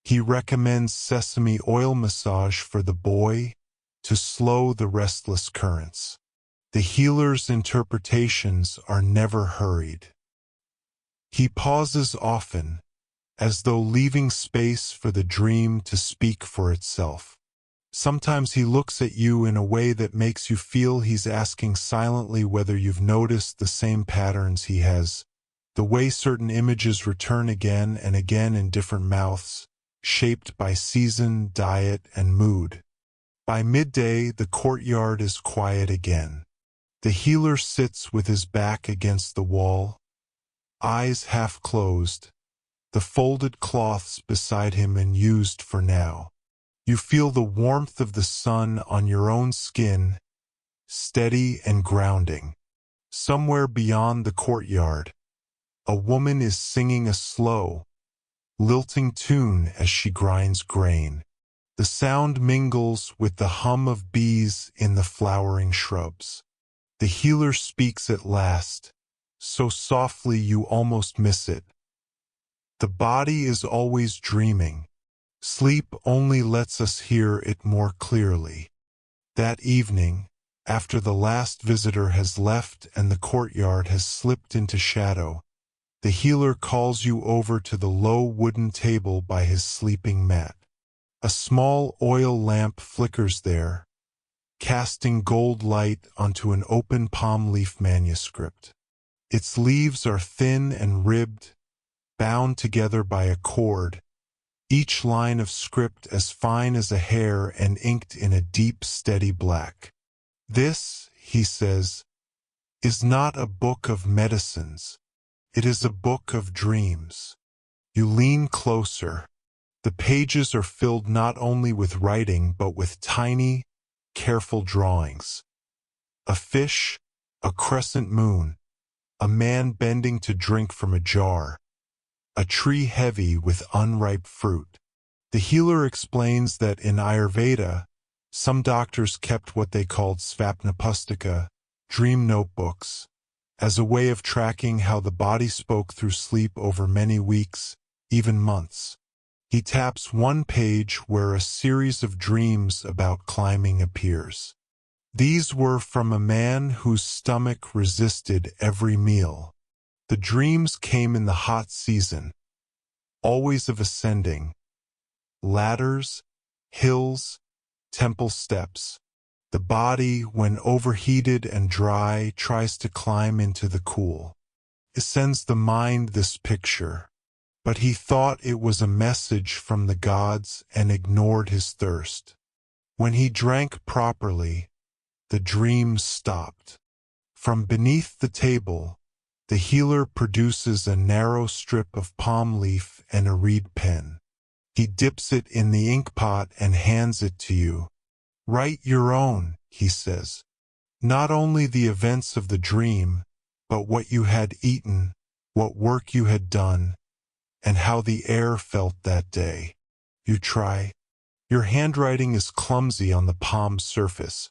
A: He recommends sesame oil massage for the boy to slow the restless currents. The healer's interpretations are never hurried. He pauses often, as though leaving space for the dream to speak for itself. Sometimes he looks at you in a way that makes you feel he's asking silently whether you've noticed the same patterns he has, the way certain images return again and again in different mouths, shaped by season, diet, and mood. By midday, the courtyard is quiet again. The healer sits with his back against the wall, eyes half closed, the folded cloths beside him unused for now. You feel the warmth of the sun on your own skin, steady and grounding. Somewhere beyond the courtyard, a woman is singing a slow, lilting tune as she grinds grain. The sound mingles with the hum of bees in the flowering shrubs. The healer speaks at last, so softly you almost miss it. The body is always dreaming. Sleep only lets us hear it more clearly. That evening, after the last visitor has left and the courtyard has slipped into shadow, the healer calls you over to the low wooden table by his sleeping mat. A small oil lamp flickers there, casting gold light onto an open palm leaf manuscript. Its leaves are thin and ribbed, bound together by a cord, each line of script as fine as a hair and inked in a deep, steady black. This, he says, is not a book of medicines. It is a book of dreams. You lean closer. The pages are filled not only with writing but with tiny, careful drawings. A fish, a crescent moon, a man bending to drink from a jar, a tree heavy with unripe fruit. The healer explains that in Ayurveda, some doctors kept what they called svapnapustika, dream notebooks, as a way of tracking how the body spoke through sleep over many weeks, even months. He taps one page where a series of dreams about climbing appears. These were from a man whose stomach resisted every meal. The dreams came in the hot season, always of ascending, ladders, hills, temple steps. The body, when overheated and dry, tries to climb into the cool. It sends the mind this picture, but he thought it was a message from the gods and ignored his thirst. When he drank properly, the dreams stopped. From beneath the table, the healer produces a narrow strip of palm leaf and a reed pen. He dips it in the ink pot and hands it to you. Write your own, he says. Not only the events of the dream, but what you had eaten, what work you had done, and how the air felt that day. You try. Your handwriting is clumsy on the palm surface,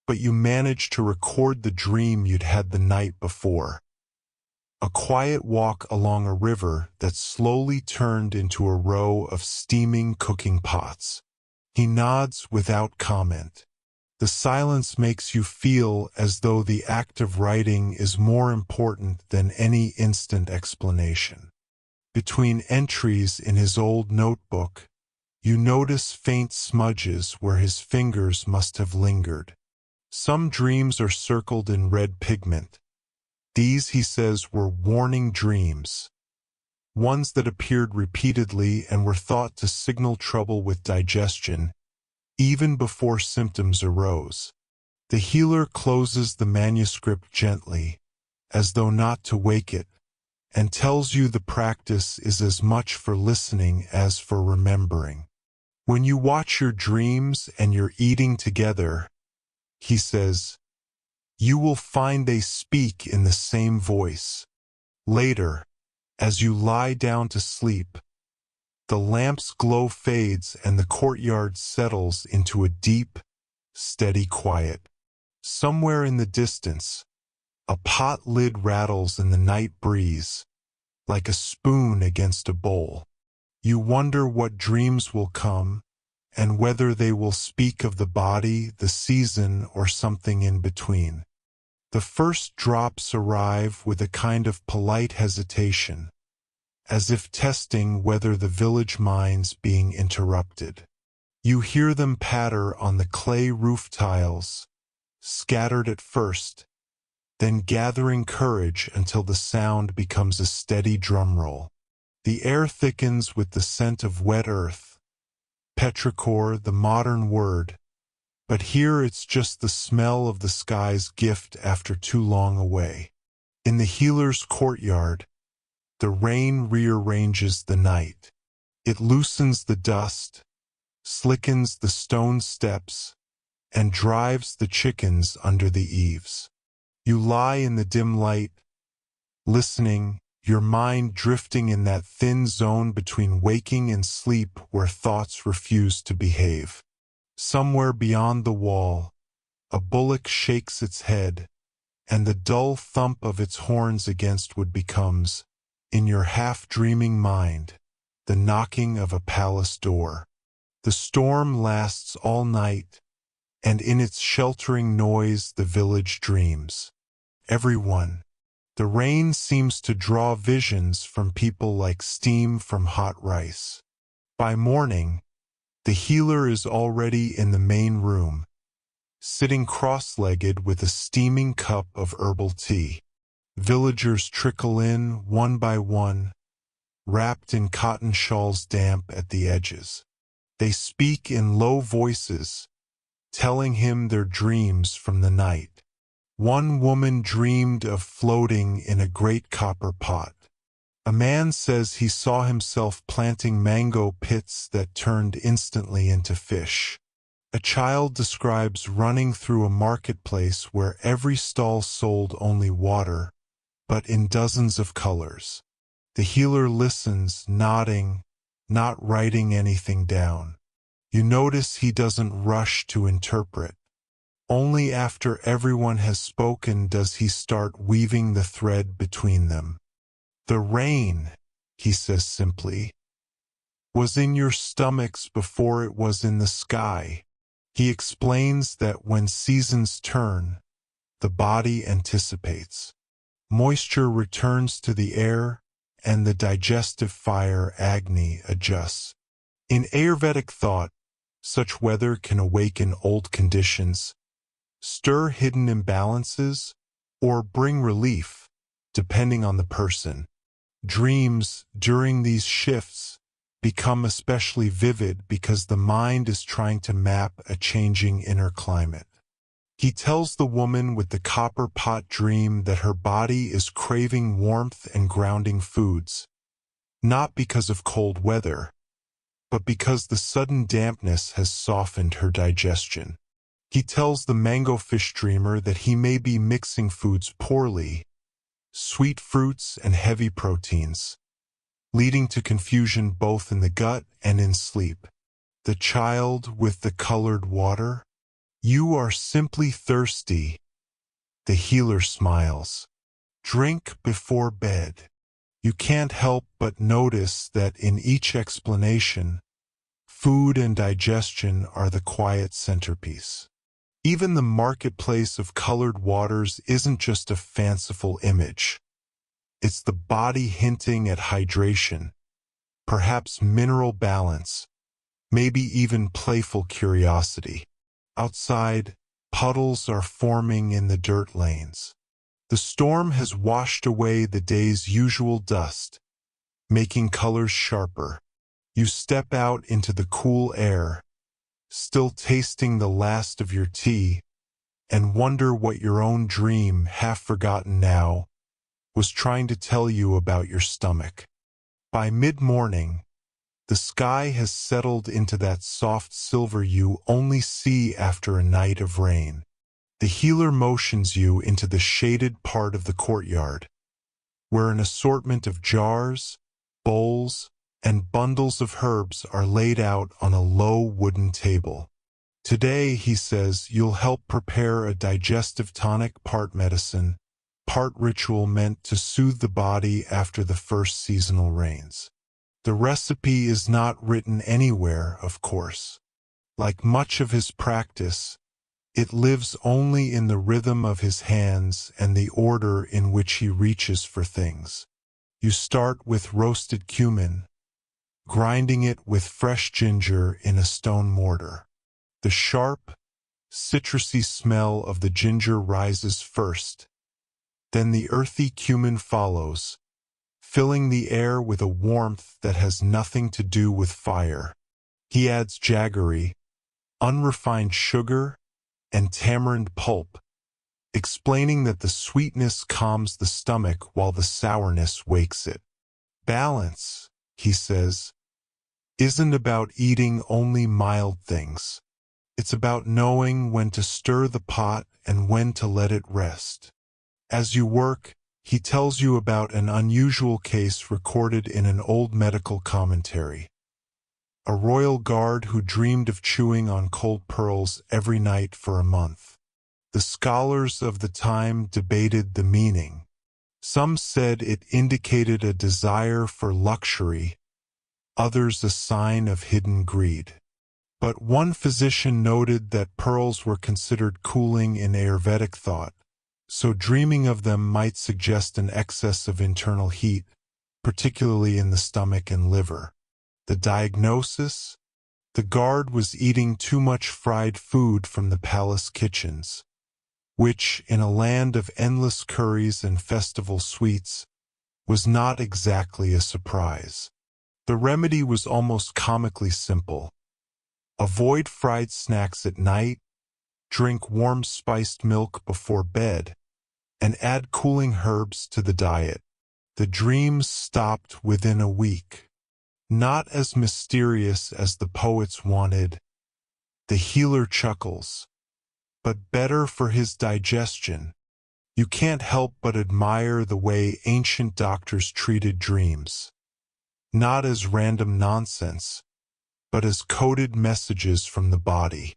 A: but you manage to record the dream you'd had the night before. A quiet walk along a river that slowly turned into a row of steaming cooking pots. He nods without comment. The silence makes you feel as though the act of writing is more important than any instant explanation. Between entries in his old notebook, you notice faint smudges where his fingers must have lingered. Some dreams are circled in red pigment. These, he says, were warning dreams, ones that appeared repeatedly and were thought to signal trouble with digestion, even before symptoms arose. The healer closes the manuscript gently, as though not to wake it, and tells you the practice is as much for listening as for remembering. When you watch your dreams and you're eating together, he says, you will find they speak in the same voice. Later, as you lie down to sleep, The lamp's glow fades and the courtyard settles into a deep, steady quiet. Somewhere in the distance, a pot lid rattles in the night breeze, like a spoon against a bowl. You wonder what dreams will come, and whether they will speak of the body, the season, or something in between. The first drops arrive with a kind of polite hesitation, as if testing whether the village mind's being interrupted. You hear them patter on the clay roof tiles, scattered at first, then gathering courage until the sound becomes a steady drumroll. The air thickens with the scent of wet earth, petrichor, the modern word, but here it's just the smell of the sky's gift after too long away. In the healer's courtyard, the rain rearranges the night. It loosens the dust, slickens the stone steps, and drives the chickens under the eaves. You lie in the dim light, listening, your mind drifting in that thin zone between waking and sleep where thoughts refuse to behave. Somewhere beyond the wall, a bullock shakes its head, and the dull thump of its horns against wood becomes, in your half-dreaming mind, the knocking of a palace door. The storm lasts all night, and in its sheltering noise the village dreams. Everyone. The rain seems to draw visions from people like steam from hot rice. By morning, the healer is already in the main room, sitting cross-legged with a steaming cup of herbal tea. Villagers trickle in, one by one, wrapped in cotton shawls damp at the edges. They speak in low voices, telling him their dreams from the night. One woman dreamed of floating in a great copper pot. A man says he saw himself planting mango pits that turned instantly into fish. A child describes running through a marketplace where every stall sold only water, but in dozens of colors. The healer listens, nodding, not writing anything down. You notice he doesn't rush to interpret. Only after everyone has spoken does he start weaving the thread between them. The rain, he says simply, was in your stomachs before it was in the sky. He explains that when seasons turn, the body anticipates. Moisture returns to the air, and the digestive fire Agni adjusts. In Ayurvedic thought, such weather can awaken old conditions, stir hidden imbalances, or bring relief, depending on the person. Dreams, during these shifts, become especially vivid because the mind is trying to map a changing inner climate. He tells the woman with the copper pot dream that her body is craving warmth and grounding foods, not because of cold weather, but because the sudden dampness has softened her digestion. He tells the mango fish dreamer that he may be mixing foods poorly, sweet fruits and heavy proteins, leading to confusion both in the gut and in sleep. The child with the colored water? You are simply thirsty. The healer smiles. Drink before bed. You can't help but notice that in each explanation, food and digestion are the quiet centerpiece. Even the marketplace of colored waters isn't just a fanciful image. It's the body hinting at hydration, perhaps mineral balance, maybe even playful curiosity. Outside, puddles are forming in the dirt lanes. The storm has washed away the day's usual dust, making colors sharper. You step out into the cool air, still tasting the last of your tea, and wonder what your own dream, half forgotten now, was trying to tell you about your stomach. By mid-morning, the sky has settled into that soft silver you only see after a night of rain. The healer motions you into the shaded part of the courtyard, where an assortment of jars, bowls, and bundles of herbs are laid out on a low wooden table. Today, he says, you'll help prepare a digestive tonic, part medicine, part ritual meant to soothe the body after the first seasonal rains. The recipe is not written anywhere, of course. Like much of his practice, it lives only in the rhythm of his hands and the order in which he reaches for things. You start with roasted cumin, grinding it with fresh ginger in a stone mortar. The sharp, citrusy smell of the ginger rises first. Then the earthy cumin follows, filling the air with a warmth that has nothing to do with fire. He adds jaggery, unrefined sugar, and tamarind pulp, explaining that the sweetness calms the stomach while the sourness wakes it. Balance, he says, isn't about eating only mild things. It's about knowing when to stir the pot and when to let it rest. As you work, he tells you about an unusual case recorded in an old medical commentary. A royal guard who dreamed of chewing on cold pearls every night for a month. The scholars of the time debated the meaning. Some said it indicated a desire for luxury, others a sign of hidden greed. But one physician noted that pearls were considered cooling in Ayurvedic thought, so dreaming of them might suggest an excess of internal heat, particularly in the stomach and liver. The diagnosis? The guard was eating too much fried food from the palace kitchens, which, in a land of endless curries and festival sweets, was not exactly a surprise. The remedy was almost comically simple. Avoid fried snacks at night, drink warm spiced milk before bed, and add cooling herbs to the diet. The dreams stopped within a week. Not as mysterious as the poets wanted, the healer chuckles, but better for his digestion. You can't help but admire the way ancient doctors treated dreams. Not as random nonsense, but as coded messages from the body.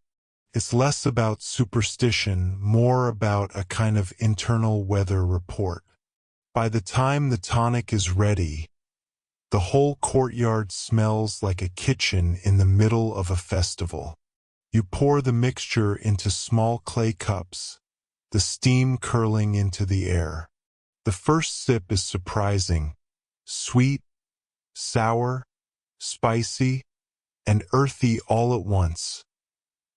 A: It's less about superstition, more about a kind of internal weather report. By the time the tonic is ready, the whole courtyard smells like a kitchen in the middle of a festival. You pour the mixture into small clay cups, the steam curling into the air. The first sip is surprising, sweet, sour, spicy, and earthy all at once,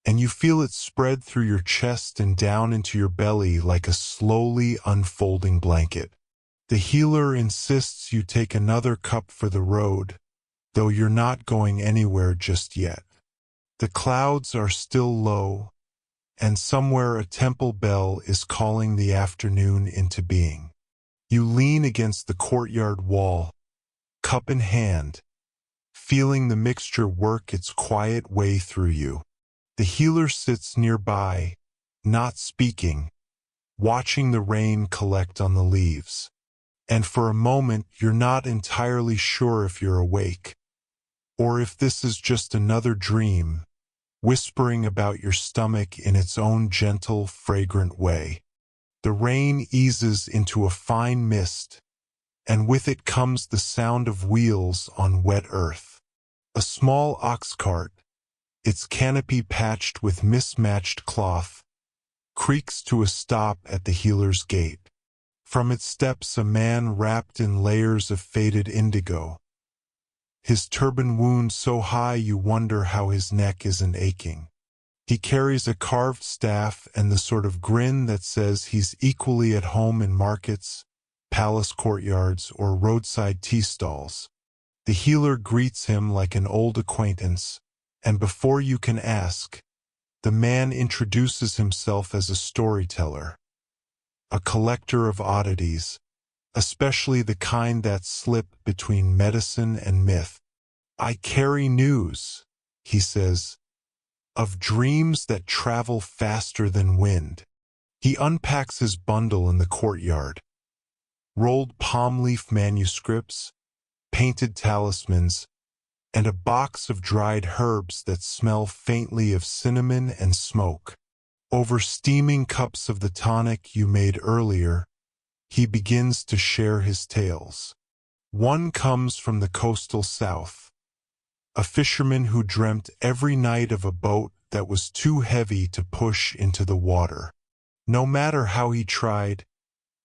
A: and you feel it spread through your chest and down into your belly like a slowly unfolding blanket. The healer insists you take another cup for the road, though you're not going anywhere just yet. The clouds are still low, and somewhere a temple bell is calling the afternoon into being. You lean against the courtyard wall, cup in hand, feeling the mixture work its quiet way through you. The healer sits nearby, not speaking, watching the rain collect on the leaves. And for a moment, you're not entirely sure if you're awake, or if this is just another dream, whispering about your stomach in its own gentle, fragrant way. The rain eases into a fine mist, and with it comes the sound of wheels on wet earth. A small ox cart, its canopy patched with mismatched cloth, creaks to a stop at the healer's gate. From its steps a man wrapped in layers of faded indigo. His turban wound so high you wonder how his neck isn't aching. He carries a carved staff and the sort of grin that says he's equally at home in markets, palace courtyards, or roadside tea stalls. The healer greets him like an old acquaintance, and before you can ask, the man introduces himself as a storyteller, a collector of oddities, especially the kind that slip between medicine and myth. I carry news, he says, of dreams that travel faster than wind. He unpacks his bundle in the courtyard. Rolled palm leaf manuscripts, painted talismans, and a box of dried herbs that smell faintly of cinnamon and smoke. Over steaming cups of the tonic you made earlier, he begins to share his tales. One comes from the coastal south, a fisherman who dreamt every night of a boat that was too heavy to push into the water. No matter how he tried,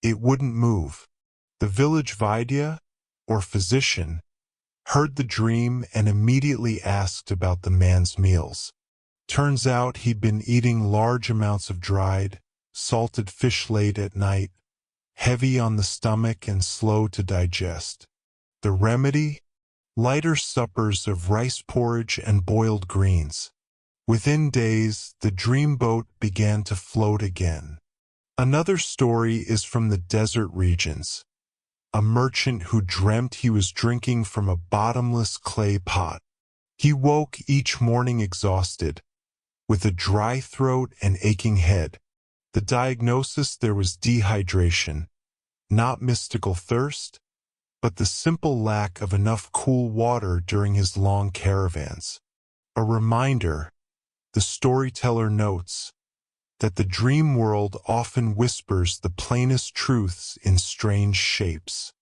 A: it wouldn't move. The village Vaidya, or physician, heard the dream and immediately asked about the man's meals. Turns out he'd been eating large amounts of dried, salted fish late at night, heavy on the stomach and slow to digest. The remedy? Lighter suppers of rice porridge and boiled greens. Within days, the dreamboat began to float again. Another story is from the desert regions. A merchant who dreamt he was drinking from a bottomless clay pot. He woke each morning exhausted, with a dry throat and aching head. The diagnosis: there was dehydration, not mystical thirst, but the simple lack of enough cool water during his long caravans. A reminder, the storyteller notes, that the dream world often whispers the plainest truths in strange shapes.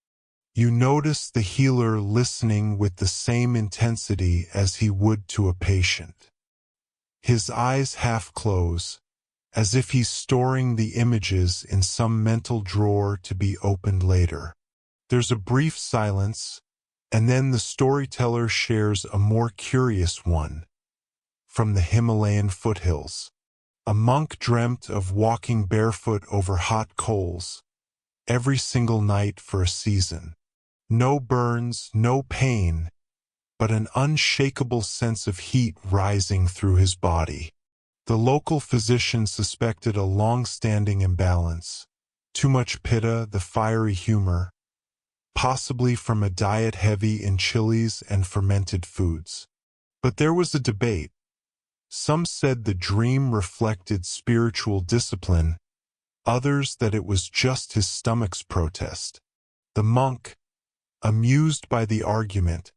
A: You notice the healer listening with the same intensity as he would to a patient. His eyes half close, as if he's storing the images in some mental drawer to be opened later. There's a brief silence, and then the storyteller shares a more curious one. From the Himalayan foothills. A monk dreamt of walking barefoot over hot coals, every single night for a season. No burns, no pain, but an unshakable sense of heat rising through his body. The local physician suspected a long-standing imbalance. Too much pitta, the fiery humor, possibly from a diet heavy in chilies and fermented foods. But there was a debate. Some said the dream reflected spiritual discipline, others that it was just his stomach's protest. The monk, amused by the argument,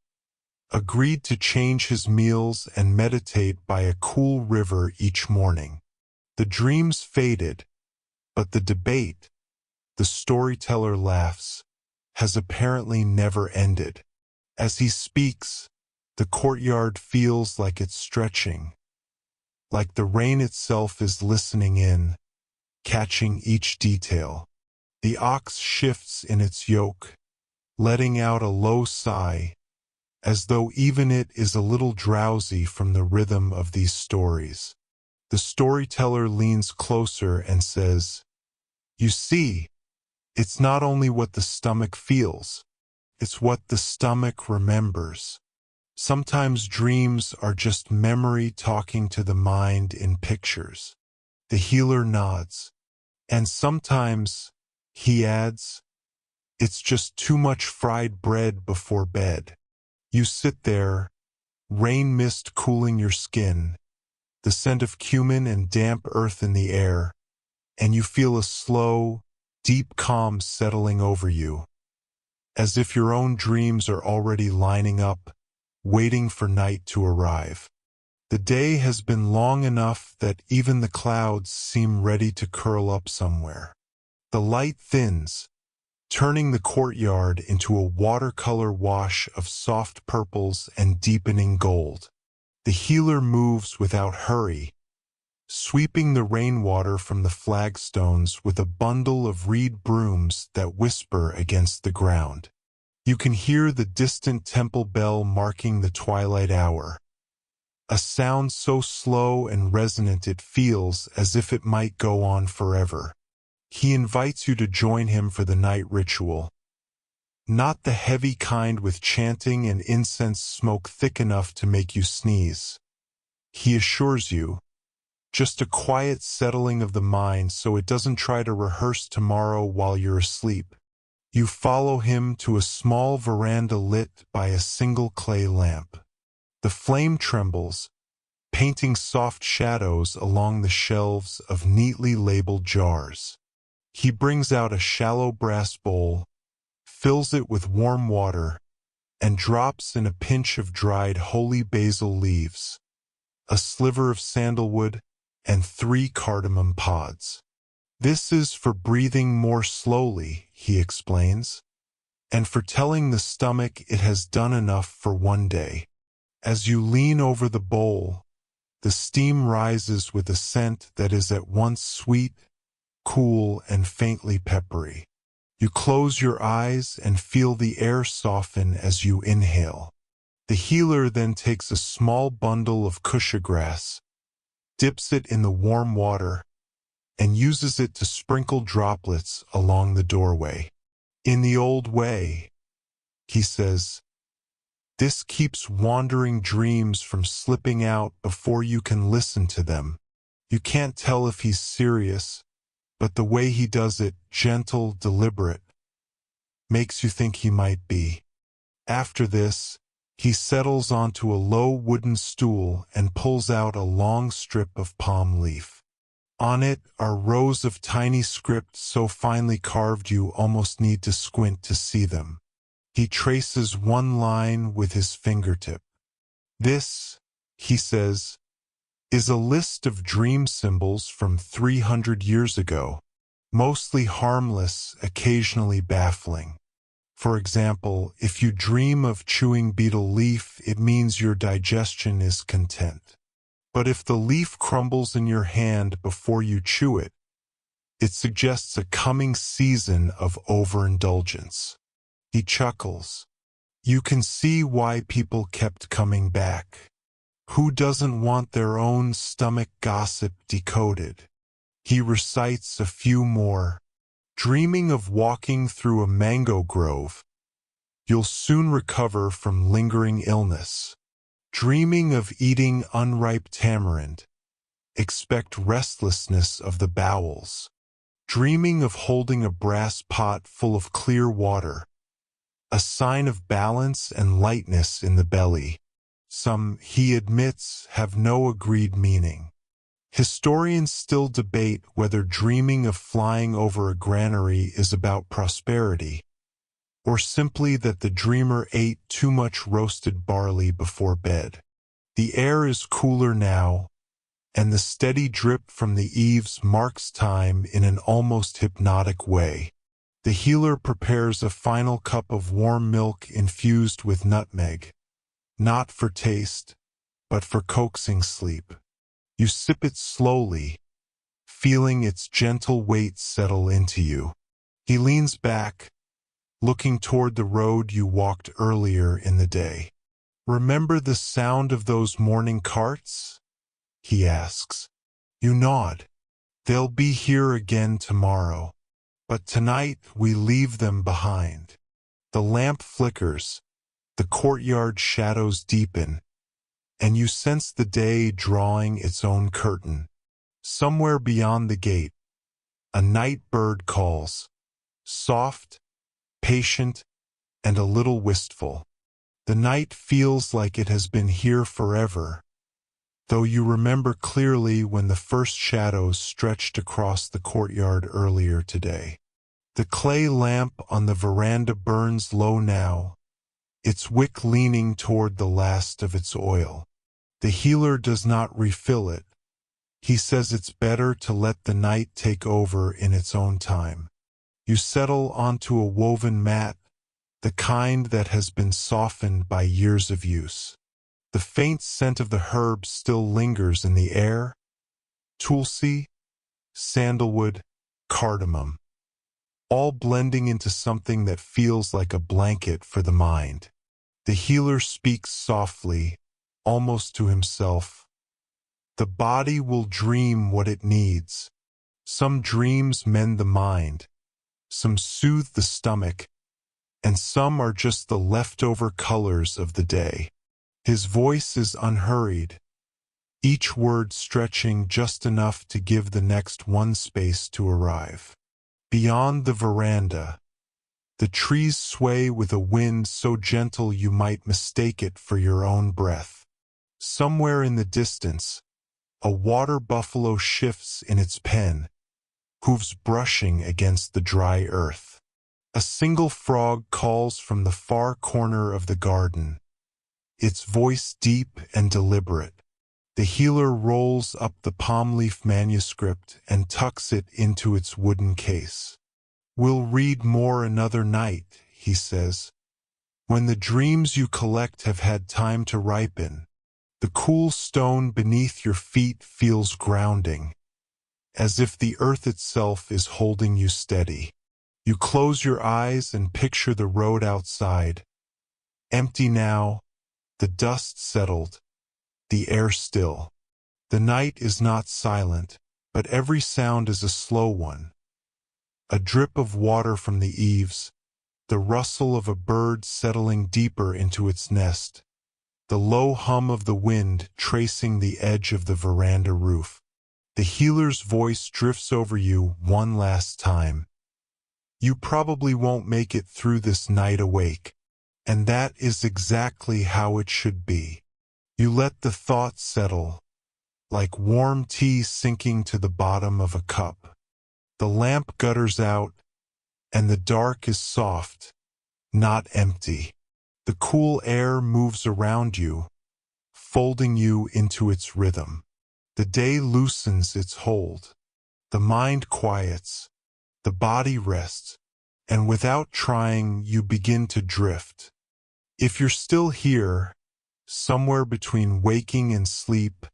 A: agreed to change his meals and meditate by a cool river each morning. The dreams faded, but the debate, the storyteller laughs, has apparently never ended. As he speaks, the courtyard feels like it's stretching, like the rain itself is listening in, catching each detail. The ox shifts in its yoke, letting out a low sigh, as though even it is a little drowsy from the rhythm of these stories. The storyteller leans closer and says, "You see, it's not only what the stomach feels, it's what the stomach remembers. Sometimes dreams are just memory talking to the mind in pictures." The healer nods. And sometimes, he adds, it's just too much fried bread before bed. You sit there, rain mist cooling your skin, the scent of cumin and damp earth in the air, and you feel a slow, deep calm settling over you, as if your own dreams are already lining up, waiting for night to arrive. The day has been long enough that even the clouds seem ready to curl up somewhere. The light thins, turning the courtyard into a watercolor wash of soft purples and deepening gold. The healer moves without hurry, sweeping the rainwater from the flagstones with a bundle of reed brooms that whisper against the ground. You can hear the distant temple bell marking the twilight hour, a sound so slow and resonant it feels as if it might go on forever. He invites you to join him for the night ritual. Not the heavy kind with chanting and incense smoke thick enough to make you sneeze. He assures you, just a quiet settling of the mind so it doesn't try to rehearse tomorrow while you're asleep. You follow him to a small veranda lit by a single clay lamp. The flame trembles, painting soft shadows along the shelves of neatly labeled jars. He brings out a shallow brass bowl, fills it with warm water, and drops in a pinch of dried holy basil leaves, a sliver of sandalwood, and 3 cardamom pods. This is for breathing more slowly, he explains, and for telling the stomach it has done enough for one day. As you lean over the bowl, the steam rises with a scent that is at once sweet, cool, and faintly peppery. You close your eyes and feel the air soften as you inhale. The healer then takes a small bundle of kusha grass, dips it in the warm water, and uses it to sprinkle droplets along the doorway. In the old way, he says, this keeps wandering dreams from slipping out before you can listen to them. You can't tell if he's serious, but the way he does it, gentle, deliberate, makes you think he might be. After this, he settles onto a low wooden stool and pulls out a long strip of palm leaf. On it are rows of tiny scripts so finely carved you almost need to squint to see them. He traces one line with his fingertip. This, he says, is a list of dream symbols from 300 years ago, mostly harmless, occasionally baffling. For example, if you dream of chewing betel leaf, it means your digestion is content. But if the leaf crumbles in your hand before you chew it, it suggests a coming season of overindulgence. He chuckles. You can see why people kept coming back. Who doesn't want their own stomach gossip decoded? He recites a few more. Dreaming of walking through a mango grove, you'll soon recover from lingering illness. Dreaming of eating unripe tamarind, expect restlessness of the bowels. Dreaming of holding a brass pot full of clear water, a sign of balance and lightness in the belly. Some, he admits, have no agreed meaning. Historians still debate whether dreaming of flying over a granary is about prosperity, or simply that the dreamer ate too much roasted barley before bed. The air is cooler now, and the steady drip from the eaves marks time in an almost hypnotic way. The healer prepares a final cup of warm milk infused with nutmeg, not for taste, but for coaxing sleep. You sip it slowly, feeling its gentle weight settle into you. He leans back, looking toward the road you walked earlier in the day. Remember the sound of those morning carts? He asks. You nod. They'll be here again tomorrow. But tonight we leave them behind. The lamp flickers, the courtyard shadows deepen, and you sense the day drawing its own curtain. Somewhere beyond the gate, a night bird calls, soft, patient, and a little wistful. The night feels like it has been here forever, though you remember clearly when the first shadows stretched across the courtyard earlier today. The clay lamp on the veranda burns low now, its wick leaning toward the last of its oil. The healer does not refill it. He says it's better to let the night take over in its own time. You settle onto a woven mat, the kind that has been softened by years of use. The faint scent of the herbs still lingers in the air. Tulsi, sandalwood, cardamom, all blending into something that feels like a blanket for the mind. The healer speaks softly, almost to himself. The body will dream what it needs. Some dreams mend the mind, some soothe the stomach, and some are just the leftover colors of the day. His voice is unhurried, each word stretching just enough to give the next one space to arrive. Beyond the veranda, the trees sway with a wind so gentle you might mistake it for your own breath. Somewhere in the distance, a water buffalo shifts in its pen, hooves brushing against the dry earth. A single frog calls from the far corner of the garden, its voice deep and deliberate. The healer rolls up the palm leaf manuscript and tucks it into its wooden case. "We'll read more another night," he says, "when the dreams you collect have had time to ripen." The cool stone beneath your feet feels grounding, as if the earth itself is holding you steady. You close your eyes and picture the road outside, empty now, the dust settled, the air still. The night is not silent, but every sound is a slow one. A drip of water from the eaves, the rustle of a bird settling deeper into its nest, the low hum of the wind tracing the edge of the veranda roof. The healer's voice drifts over you one last time. You probably won't make it through this night awake, and that is exactly how it should be. You let the thought settle, like warm tea sinking to the bottom of a cup. The lamp gutters out, and the dark is soft, not empty. The cool air moves around you, folding you into its rhythm. The day loosens its hold. The mind quiets, the body rests, and without trying, you begin to drift. If you're still here, somewhere between waking and sleep,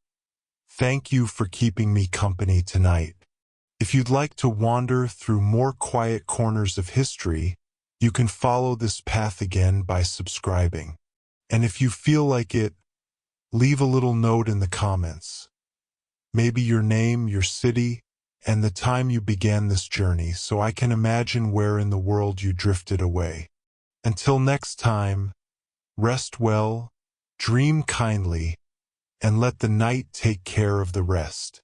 A: thank you for keeping me company tonight. If you'd like to wander through more quiet corners of history, you can follow this path again by subscribing. And if you feel like it, leave a little note in the comments. Maybe your name, your city, and the time you began this journey, so I can imagine where in the world you drifted away. Until next time, rest well, dream kindly, and let the night take care of the rest.